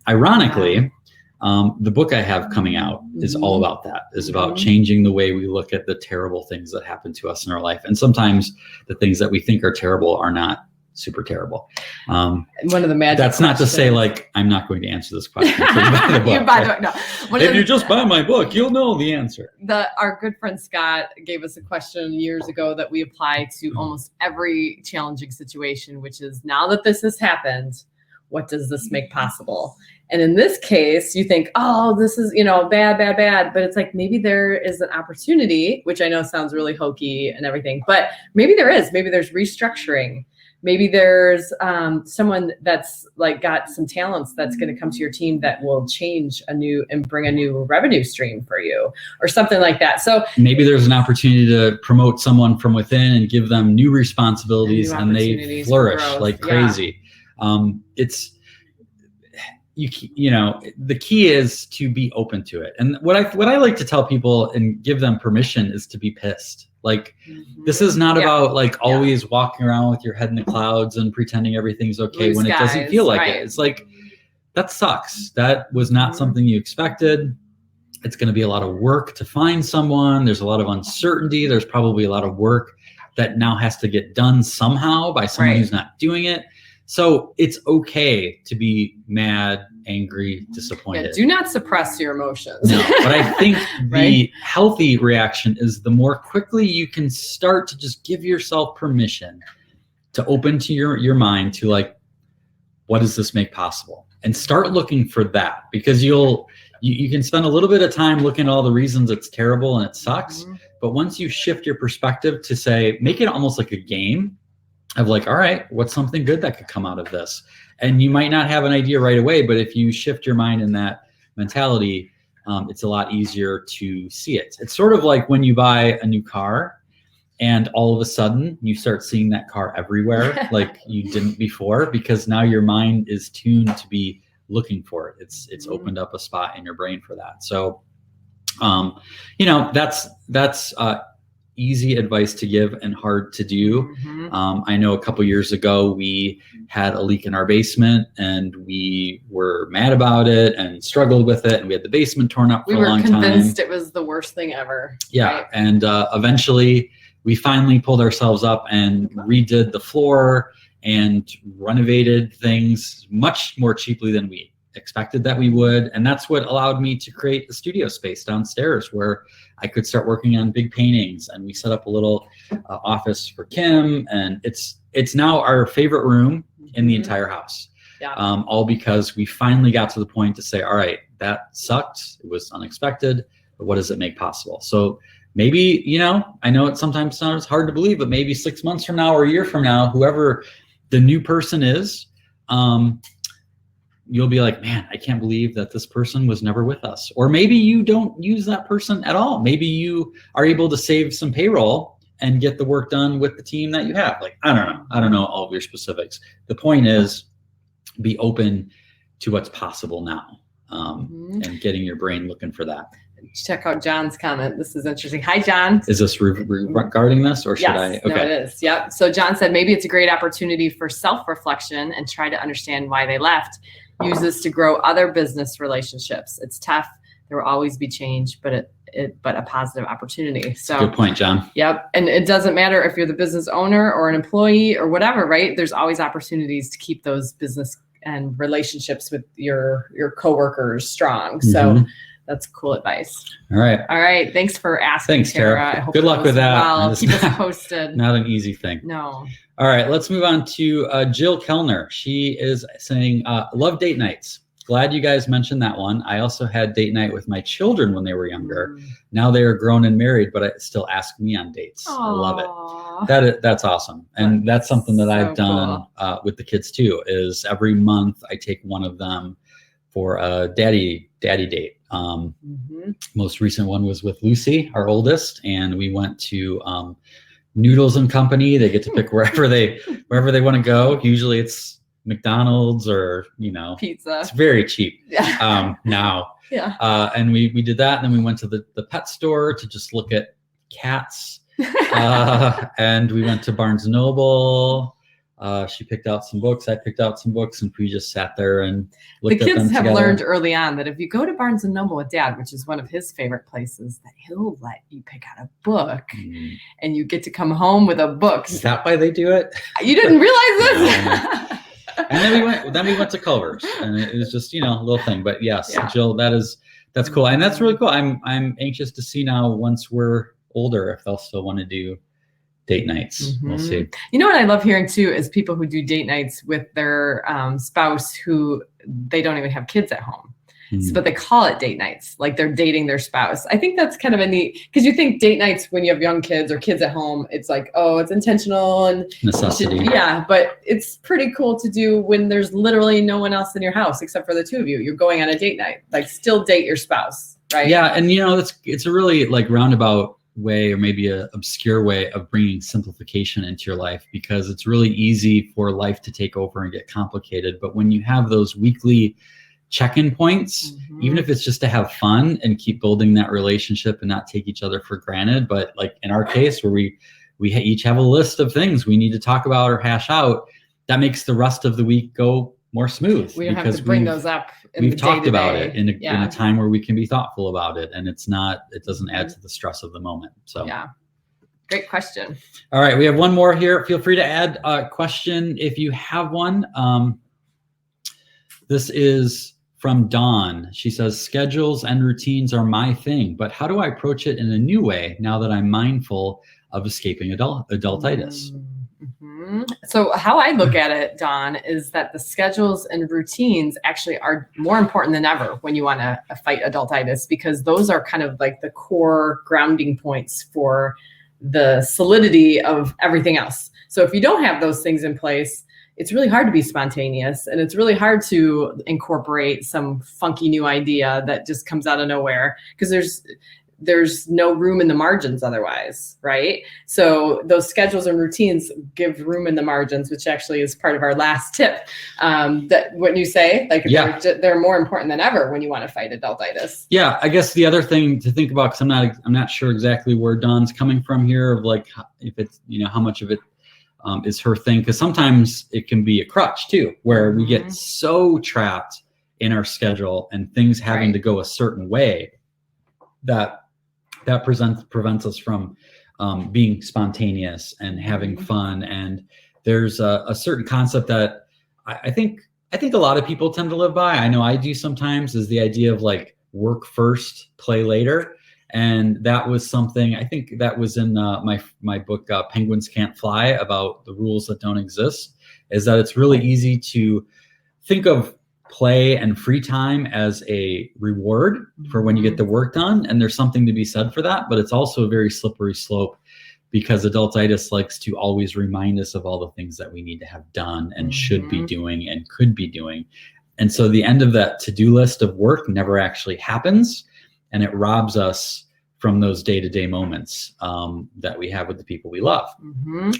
Ironically, the book I have coming out is all about that, is about changing the way we look at the terrible things that happen to us in our life. And sometimes the things that we think are terrible are not super terrible. One of the magic that's not to say like, I'm not going to answer this question. So you buy the book, if you just buy my book, you'll know the answer. Our good friend Scott gave us a question years ago that we apply to almost every challenging situation, which is, now that this has happened, what does this make possible? And in this case, you think, oh, this is, bad. But it's like, maybe there is an opportunity, which I know sounds really hokey and everything, but maybe there is. Maybe there's restructuring. Maybe there's someone that's like got some talents that's going to come to your team that will change and bring a new revenue stream for you or something like that. So maybe there's an opportunity to promote someone from within and give them new responsibilities and they flourish like crazy. The key is to be open to it. And what I like to tell people and give them permission is to be pissed. Like, this is not about like always walking around with your head in the clouds and pretending everything's okay when it doesn't feel like it. It's like, that sucks. That was not something you expected. It's going to be a lot of work to find someone. There's a lot of uncertainty. There's probably a lot of work that now has to get done somehow by someone who's not doing it. So it's okay to be mad, angry, disappointed. Yeah, do not suppress your emotions. No, but I think the healthy reaction is the more quickly you can start to just give yourself permission to open to your mind to like, what does this make possible? And start looking for that, because you can spend a little bit of time looking at all the reasons it's terrible and it sucks. But once you shift your perspective to say, make it almost like a game of like, all right, what's something good that could come out of this? And you might not have an idea right away, but if you shift your mind in that mentality, it's a lot easier to see it. It's sort of like when you buy a new car and all of a sudden you start seeing that car everywhere like you didn't before, because now your mind is tuned to be looking for it. It's opened up a spot in your brain for that. So, that's easy advice to give and hard to do. I know a couple years ago we had a leak in our basement and we were mad about it and struggled with it, and we had the basement torn up for a long time. We were convinced it was the worst thing ever. Yeah, right? And eventually we finally pulled ourselves up and redid the floor and renovated things much more cheaply than we expected that we would. And that's what allowed me to create the studio space downstairs where I could start working on big paintings. And we set up a little office for Kim, and it's now our favorite room in the entire house. Yeah. All because we finally got to the point to say, all right, that sucked. It was unexpected, but what does it make possible? So maybe, I know it sometimes sounds hard to believe, but maybe 6 months from now or a year from now, whoever the new person is, you'll be like, man, I can't believe that this person was never with us. Or maybe you don't use that person at all. Maybe you are able to save some payroll and get the work done with the team that you have. Like, I don't know all of your specifics. The point is, be open to what's possible now, and getting your brain looking for that. Check out John's comment. This is interesting. Hi, John. Is this regarding this, or should I? Okay. No, it is. Yep. So John said, maybe it's a great opportunity for self-reflection and try to understand why they left. Use this to grow other business relationships. It's tough. There will always be change, but a positive opportunity. So good point, John. Yep. And it doesn't matter if you're the business owner or an employee or whatever, right? There's always opportunities to keep those business and relationships with your coworkers strong. So that's cool advice. All right. Thanks for asking. Thanks, Terah. I hope good luck with that. Well. Keep us posted. Not an easy thing. No. All right, let's move on to Jill Kellner. She is saying, love date nights. Glad you guys mentioned that one. I also had date night with my children when they were younger. Now they are grown and married, but I still ask me on dates. Aww. I love it. That's awesome. And that's something that I've done with the kids too, is every month I take one of them for a daddy date. Most recent one was with Lucy, our oldest, and we went to Noodles and Company. They get to pick wherever they want to go. Usually it's McDonald's or pizza. It's very cheap now. Yeah. And we did that, and then we went to the pet store to just look at cats. And we went to Barnes & Noble. She picked out some books. I picked out some books, and we just sat there and looked at them together. The kids have learned early on that if you go to Barnes & Noble with Dad, which is one of his favorite places, that he'll let you pick out a book, and you get to come home with a book. Is that why they do it? You didn't realize this? And then we went to Culver's, and it was just a little thing. But yes, Jill, that's cool, and that's really cool. I'm anxious to see now, once we're older, if they'll still want to do date nights. We'll see. You know what I love hearing too is people who do date nights with their spouse who they don't even have kids at home. So, but they call it date nights, like they're dating their spouse. I think that's kind of a neat, because you think date nights when you have young kids or kids at home, it's like, oh, it's intentional and necessity. Yeah, but it's pretty cool to do when there's literally no one else in your house except for the two of you. You're going on a date night, like still date your spouse, right? Yeah, and it's a really like roundabout way, or maybe a obscure way of bringing simplification into your life, because it's really easy for life to take over and get complicated. But when you have those weekly check-in points, even if it's just to have fun and keep building that relationship and not take each other for granted. But like in our case, where we each have a list of things we need to talk about or hash out, that makes the rest of the week go more smooth. We don't have to bring those up. We've talked about it in a time where we can be thoughtful about it, and it doesn't add to the stress of the moment. So yeah. Great question. All right, we have one more here. Feel free to add a question if you have one. This is from Dawn. She says, schedules and routines are my thing, but how do I approach it in a new way now that I'm mindful of escaping adultitis? So how I look at it, Dawn, is that the schedules and routines actually are more important than ever when you want to fight adultitis, because those are kind of like the core grounding points for the solidity of everything else. So if you don't have those things in place, it's really hard to be spontaneous, and it's really hard to incorporate some funky new idea that just comes out of nowhere, because there's no room in the margins otherwise, right? So those schedules and routines give room in the margins, which actually is part of our last tip. That what you say, like they're more important than ever when you want to fight adultitis. Yeah, I guess the other thing to think about, because I'm not sure exactly where Dawn's coming from here, of like if it's how much of it is her thing, because sometimes it can be a crutch too, where we get so trapped in our schedule and things having to go a certain way that prevents us from being spontaneous and having fun. And there's a certain concept that I think a lot of people tend to live by. I know I do sometimes, is the idea of like work first, play later. And that was something, I think that was in my book, Penguins Can't Fly, about the rules that don't exist, is that it's really easy to think of play and free time as a reward for when you get the work done. And there's something to be said for that, but it's also a very slippery slope, because adultitis likes to always remind us of all the things that we need to have done and should be doing and could be doing. And so the end of that to-do list of work never actually happens. And it robs us from those day-to-day moments that we have with the people we love.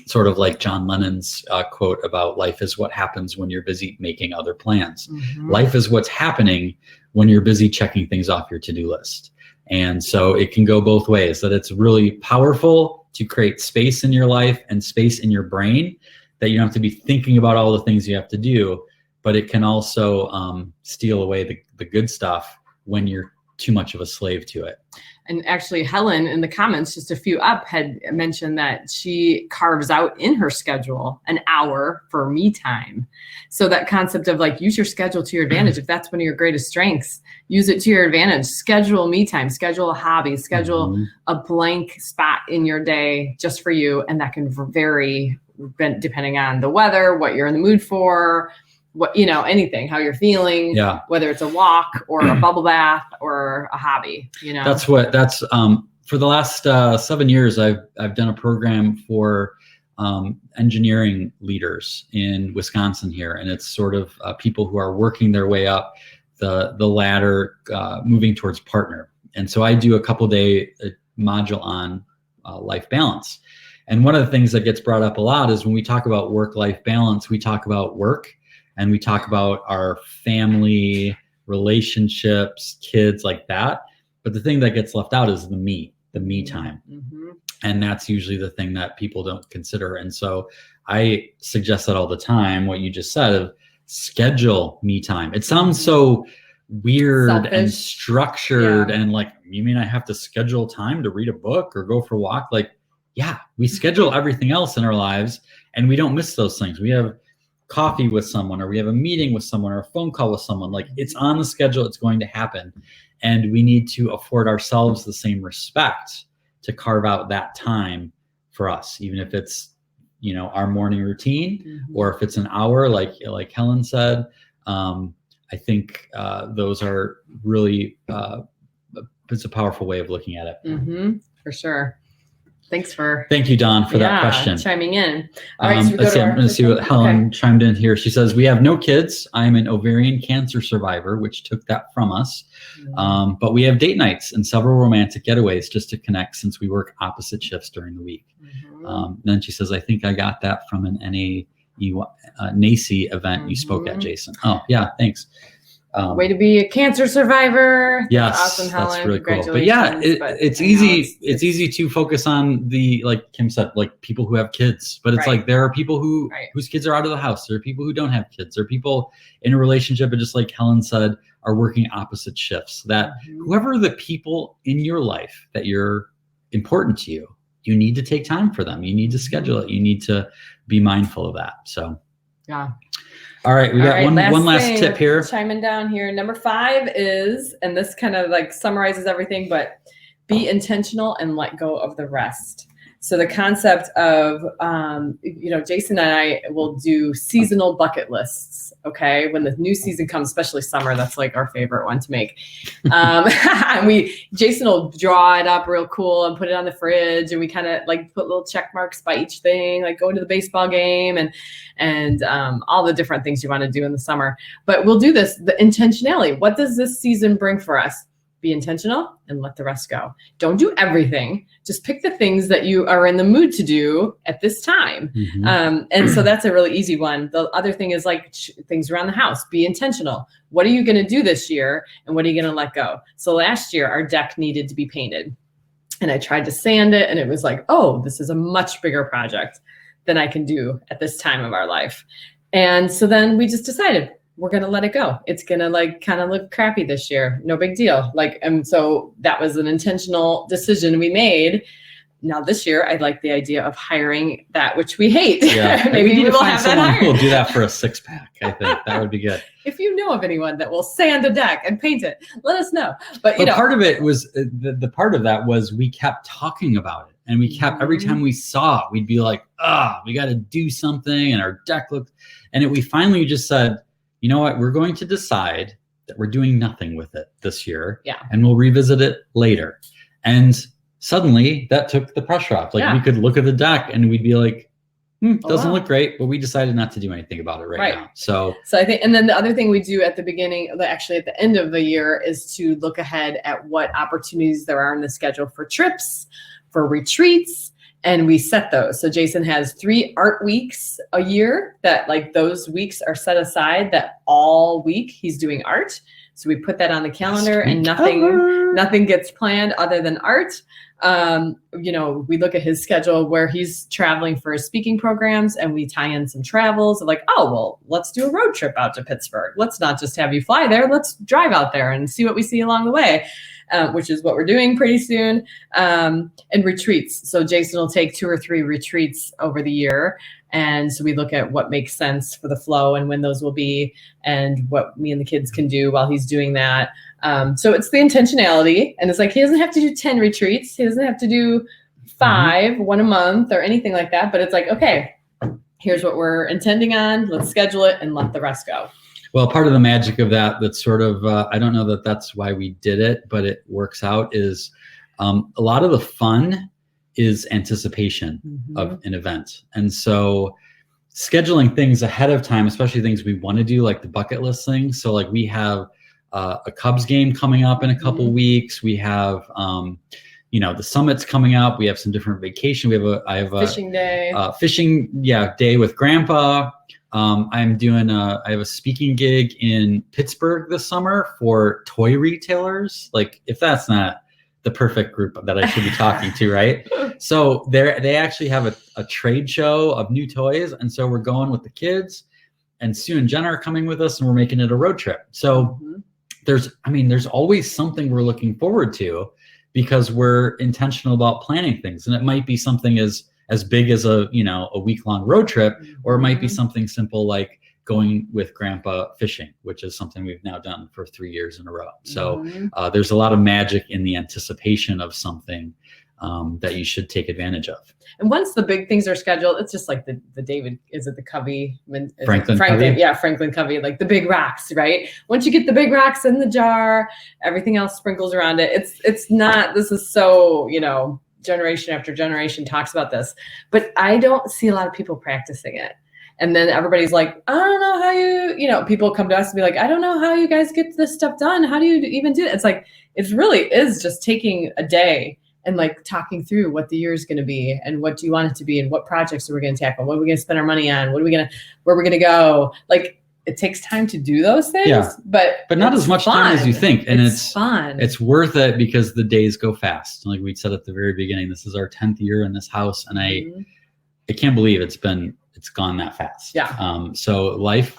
Sort of like John Lennon's quote about life is what happens when you're busy making other plans. Life is what's happening when you're busy checking things off your to-do list. And so it can go both ways, that it's really powerful to create space in your life and space in your brain, that you don't have to be thinking about all the things you have to do, but it can also steal away the good stuff when you're too much of a slave to it. And actually, Helen in the comments, just a few up, had mentioned that she carves out in her schedule an hour for me time. So that concept of like, use your schedule to your advantage. If that's one of your greatest strengths, use it to your advantage. Schedule me time, schedule a hobby, schedule a blank spot in your day just for you. And that can vary depending on the weather, what you're in the mood for, what, anything, how you're feeling, whether it's a walk or a bubble bath or a hobby, That's for the last 7 years, I've done a program for engineering leaders in Wisconsin here. And it's sort of people who are working their way up the ladder, moving towards partner. And so I do a couple-day module on life balance. And one of the things that gets brought up a lot is when we talk about work-life balance, we talk about work, and we talk about our family, relationships, kids, like that. But the thing that gets left out is the me time. And that's usually the thing that people don't consider. And so I suggest that all the time, what you just said, of schedule me time. It sounds so weird, selfish, and structured, and like, you mean I have to schedule time to read a book or go for a walk? Like, yeah, we schedule everything else in our lives, and we don't miss those things. We have coffee with someone, or we have a meeting with someone, or a phone call with someone. Like, it's on the schedule, it's going to happen. And we need to afford ourselves the same respect to carve out that time for us, even if it's, our morning routine, or if it's an hour, like Helen said. I think those are really, it's a powerful way of looking at it. For sure. Thank you, Dawn, for that question. Chiming in. All right, so I'm going to see what Helen chimed in here. She says, we have no kids. I'm an ovarian cancer survivor, which took that from us. But we have date nights and several romantic getaways just to connect since we work opposite shifts during the week. Then she says, I think I got that from an NACE event you spoke at, Jason. Oh, yeah, thanks. Way to be a cancer survivor. Yes, awesome, Helen. That's really cool. But yeah, it's easy. It's easy to focus on the, like Kim said, like people who have kids. But it's like there are people whose kids are out of the house. There are people who don't have kids. There are people in a relationship, and just like Helen said, are working opposite shifts. That whoever the people in your life that you're important to you, you need to take time for them. You need to schedule it. You need to be mindful of that. So yeah. All right, we got one last tip here. Chiming down here. Number 5 is, and this kind of like summarizes everything, but be intentional and let go of the rest. So the concept of, Jason and I will do seasonal bucket lists. Okay. When the new season comes, especially summer, that's like our favorite one to make. Jason will draw it up real cool and put it on the fridge. And we kind of like put little check marks by each thing, like going to the baseball game and all the different things you want to do in the summer. But we'll do this, the intentionality. What does this season bring for us? Be intentional and let the rest go. Don't do everything. Just pick the things that you are in the mood to do at this time. And so that's a really easy one. The other thing is like things around the house. Be intentional. What are you going to do this year? And what are you going to let go? So last year, our deck needed to be painted. And I tried to sand it. And it was like, oh, this is a much bigger project than I can do at this time of our life. And so then we just decided, we're going to let it go. It's going to like kind of look crappy this year. No big deal. And so that was an intentional decision we made. Now this year, I like the idea of hiring that which we hate. Yeah. Maybe we will have that hired. We'll do that for a 6-pack. I think that would be good. If you know of anyone that will sand a deck and paint it, let us know. But part of it was the part of that was we kept talking about it, and we kept every time we saw it, we'd be like, we got to do something, and our deck looked. And we finally just said, you know what? We're going to decide that we're doing nothing with it this year. Yeah. And we'll revisit it later. And suddenly that took the pressure off. Like we could look at the deck and we'd be like, doesn't look great, but we decided not to do anything about it right now. So I think, and then the other thing we do at the beginning, actually at the end of the year, is to look ahead at what opportunities there are in the schedule for trips, for retreats. And we set those. So Jason has 3 art weeks a year that like those weeks are set aside that all week he's doing art. So we put that on the calendar and nothing gets planned other than art. We look at his schedule where he's traveling for his speaking programs and we tie in some travels like, let's do a road trip out to Pittsburgh. Let's not just have you fly there. Let's drive out there and see what we see along the way. Which is what we're doing pretty soon, and retreats. So Jason will take 2 or 3 retreats over the year. And so we look at what makes sense for the flow and when those will be and what me and the kids can do while he's doing that. So it's the intentionality. And it's like, he doesn't have to do 10 retreats. He doesn't have to do 5, 1 a month or anything like that. But it's like, okay, here's what we're intending on. Let's schedule it and let the rest go. Well, part of the magic of that's sort of, I don't know that that's why we did it, but it works out, is a lot of the fun is anticipation of an event. And so scheduling things ahead of time, especially things we want to do, like the bucket list things. So like we have a Cubs game coming up in a couple weeks. We have, the summit's coming up. We have some different vacation. I have a fishing day. Day with Grandpa. I have a speaking gig in Pittsburgh this summer for toy retailers. Like, if that's not the perfect group that I should be talking to, right? So they actually have a trade show of new toys. And so we're going with the kids, and Sue and Jenna are coming with us, and we're making it a road trip. So there's always something we're looking forward to because we're intentional about planning things. And it might be something as big as a week-long road trip, or it might be something simple like going with Grandpa fishing, which is something we've now done for 3 years in a row. So there's a lot of magic in the anticipation of something that you should take advantage of. And once the big things are scheduled, it's just like the David, is it the Covey? Franklin Covey? Yeah, Franklin Covey, like the big rocks, right? Once you get the big rocks in the jar, everything else sprinkles around it. It's not, this is so, generation after generation talks about this, but I don't see a lot of people practicing it. And then everybody's like, I don't know how people come to us and be like, I don't know how you guys get this stuff done. How do you even do it? It's like, it really is just taking a day and like talking through what the year is going to be and what do you want it to be and what projects are we going to tackle? What are we going to spend our money on? Where are we going to go? Like, it takes time to do those things, but not as much time as you think. And it's fun. It's worth it because the days go fast. Like we said at the very beginning, this is our 10th year in this house. And I can't believe it's gone that fast. Yeah. So life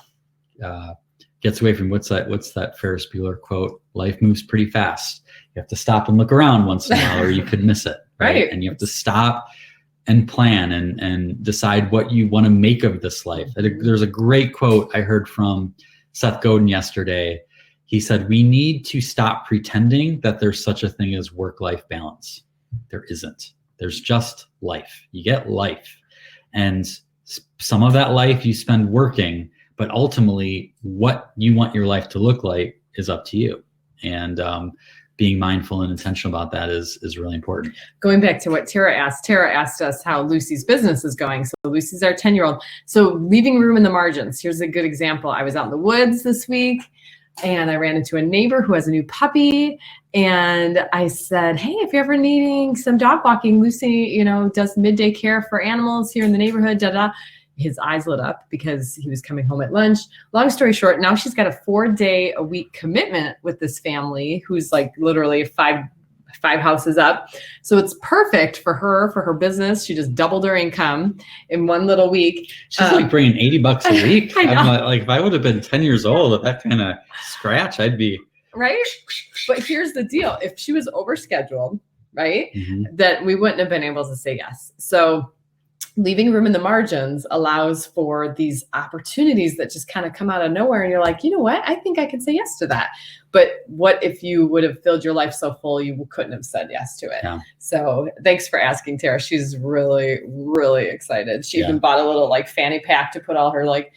gets away from what's that Ferris Bueller quote? Life moves pretty fast. You have to stop and look around once in a while or you could miss it. Right. And you have to stop and plan and decide what you want to make of this life. There's a great quote I heard from Seth Godin yesterday. He said, we need to stop pretending that there's such a thing as work-life balance. There isn't. There's just life. You get life. And some of that life you spend working, but ultimately what you want your life to look like is up to you. And being mindful and intentional about that is really important. Going back to what Terah asked us how Lucy's business is going. So Lucy's our 10-year-old. So leaving room in the margins. Here's a good example. I was out in the woods this week and I ran into a neighbor who has a new puppy. And I said, hey, if you're ever needing some dog walking, Lucy, does midday care for animals here in the neighborhood, His eyes lit up because he was coming home at lunch. Long story short, now she's got a 4-day-a-week commitment with this family who's like literally five houses up. So it's perfect for her business. She just doubled her income in one little week. She's like bringing $80 a week. I know. I'm like, if I would have been 10 years old at that kind of scratch, I'd be. Right? But here's the deal. If she was overscheduled, right, that we wouldn't have been able to say yes. So leaving room in the margins allows for these opportunities that just kind of come out of nowhere. And you're like, you know what? I think I can say yes to that. But what if you would have filled your life so full, you couldn't have said yes to it? Yeah. So thanks for asking, Terah. She's really, really excited. She even bought a little like fanny pack to put all her like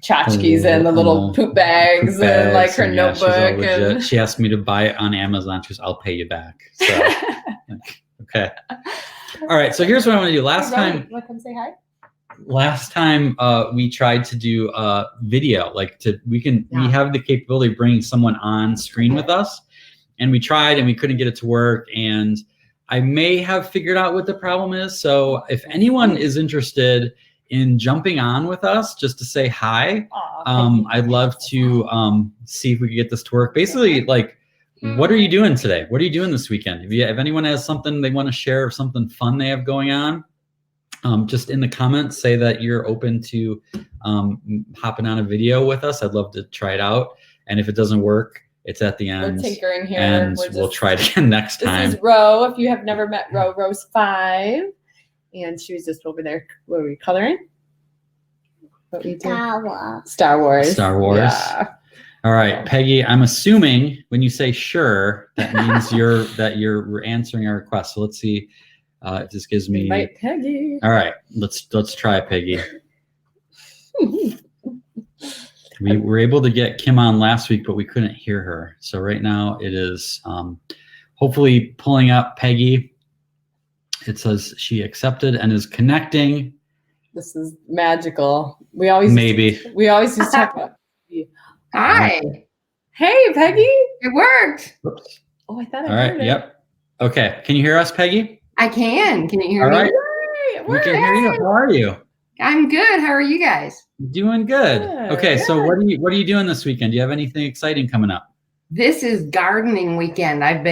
tchotchkes in, the little poop bags and like her notebook. And she asked me to buy it on Amazon. She goes, I'll pay you back. So, okay. All right. So here's what I want to do. Last time, come say hi. Last time we tried to do video, we have the capability of bringing someone on screen with us, and we tried and we couldn't get it to work. And I may have figured out what the problem is. So if anyone is interested in jumping on with us just to say hi, I'd love to see if we can get this to work. Basically, what are you doing today? What are you doing this weekend? If anyone has something they want to share or something fun they have going on, just in the comments, say that you're open to hopping on a video with us. I'd love to try it out. And if it doesn't work, it's at the end. We're tinkering here. And we'll try it again next time. This is Ro. If you have never met Ro, Ro's 5. And she was just over there. What were we coloring? What we do? Star Wars. Yeah. All right, Peggy, I'm assuming when you say sure, that means you're answering our request. So let's see if this gives me. Invite Peggy. All right, let's try it, Peggy. We were able to get Kim on last week, but we couldn't hear her. So right now it is hopefully pulling up Peggy. It says she accepted and is connecting. This is magical. We always used to talk about. Hi. Hey, Peggy. It worked. Whoops. Oh, I thought I All right. heard it. Yep. Okay. Can you hear us, Peggy? I can. Can you hear me? All right. We can hear you. How are you? I'm good. How are you guys? Doing good. Okay. So what are you doing this weekend? Do you have anything exciting coming up? This is gardening weekend. I'm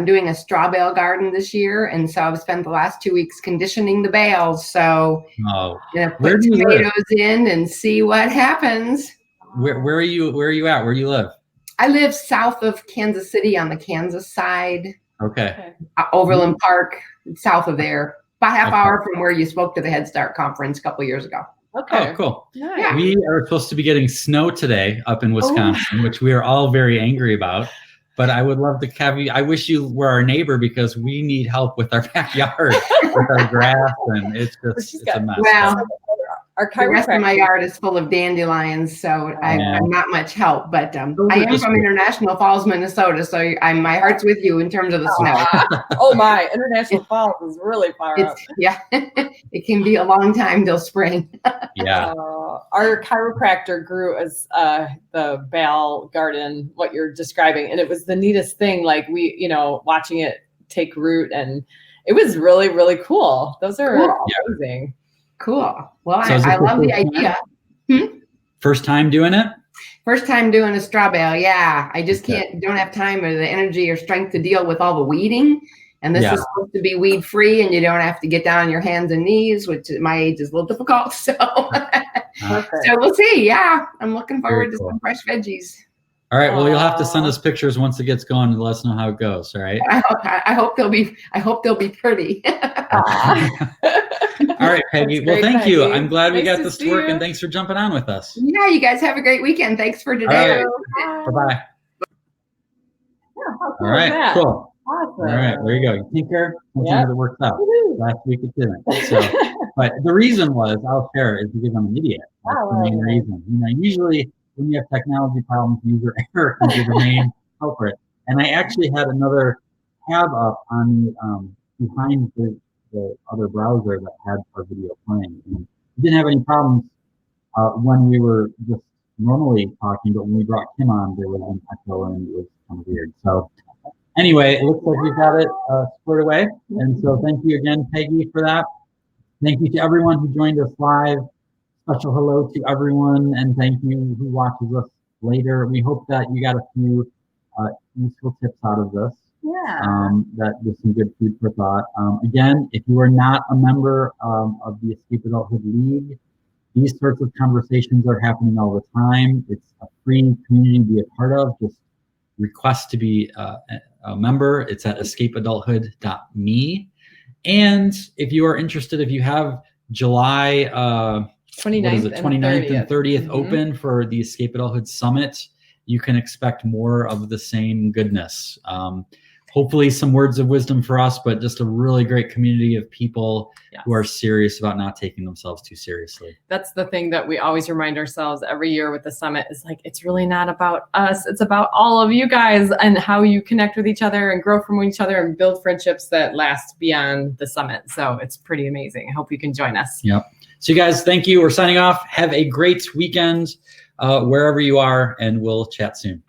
doing a straw bale garden this year, and so I've spent the last 2 weeks conditioning the bales. So put tomatoes in and see what happens. Where are you at? Where do you live? I live south of Kansas City on the Kansas side. Okay. Overland Park, south of there. About a half hour from where you spoke to the Head Start conference a couple years ago. Okay. Oh, cool. Nice. We are supposed to be getting snow today up in Wisconsin, which we are all very angry about. But I would love to have you. I wish you were our neighbor because we need help with our backyard, with our grass, and it's a mess. Well, our the rest of my yard is full of dandelions, so I'm not much help. But I am from International Falls, Minnesota, so my heart's with you in terms of the snow. Oh my, International Falls is really far up. Yeah, it can be a long time till spring. Yeah. Our chiropractor grew as the bale garden, what you're describing, and it was the neatest thing. Like watching it take root, and it was really, really cool. Those are amazing. Cool. Well, I love the idea. First time doing it? First time doing a straw bale. Yeah. I just don't have time or the energy or strength to deal with all the weeding. And this is supposed to be weed free, and you don't have to get down on your hands and knees, which at my age is a little difficult. So, so we'll see. Yeah. I'm looking forward to some fresh veggies. All right. Well, you'll have to send us pictures once it gets going and let us know how it goes. All right. I hope they'll be pretty. All right, Peggy. Well, thank you. I'm glad we got this to work, and thanks for jumping on with us. Yeah, you guys have a great weekend. Thanks for today. Bye-bye. All right, cool. Awesome. All right, there you go. You tinker, sometimes it works out. Last week it didn't. So, but the reason was, I'll share, is because I'm an idiot. That's the main reason. Usually when you have technology problems, user error can be the main culprit. And I actually had another tab up on the behind the other browser that had our video playing. And we didn't have any problems when we were just normally talking, but when we brought Kim on, there was an echo and it was kind of weird. So anyway, it looks like we've got it squared away. And so thank you again, Peggy, for that. Thank you to everyone who joined us live. Special hello to everyone, and thank you who watches us later. We hope that you got a few useful tips out of this. Yeah. That was some good food for thought. Again, if you are not a member of the Escape Adulthood League, these sorts of conversations are happening all the time. It's a free community to be a part of. Just request to be a member. It's at escapeadulthood.me. And if you are interested, if you have July 29th and 30th open for the Escape Adulthood Summit, you can expect more of the same goodness. Hopefully some words of wisdom for us, but just a really great community of people who are serious about not taking themselves too seriously. That's the thing that we always remind ourselves every year with the summit is like, it's really not about us. It's about all of you guys and how you connect with each other and grow from each other and build friendships that last beyond the summit. So it's pretty amazing. I hope you can join us. Yep. So you guys, thank you. We're signing off. Have a great weekend wherever you are, and we'll chat soon.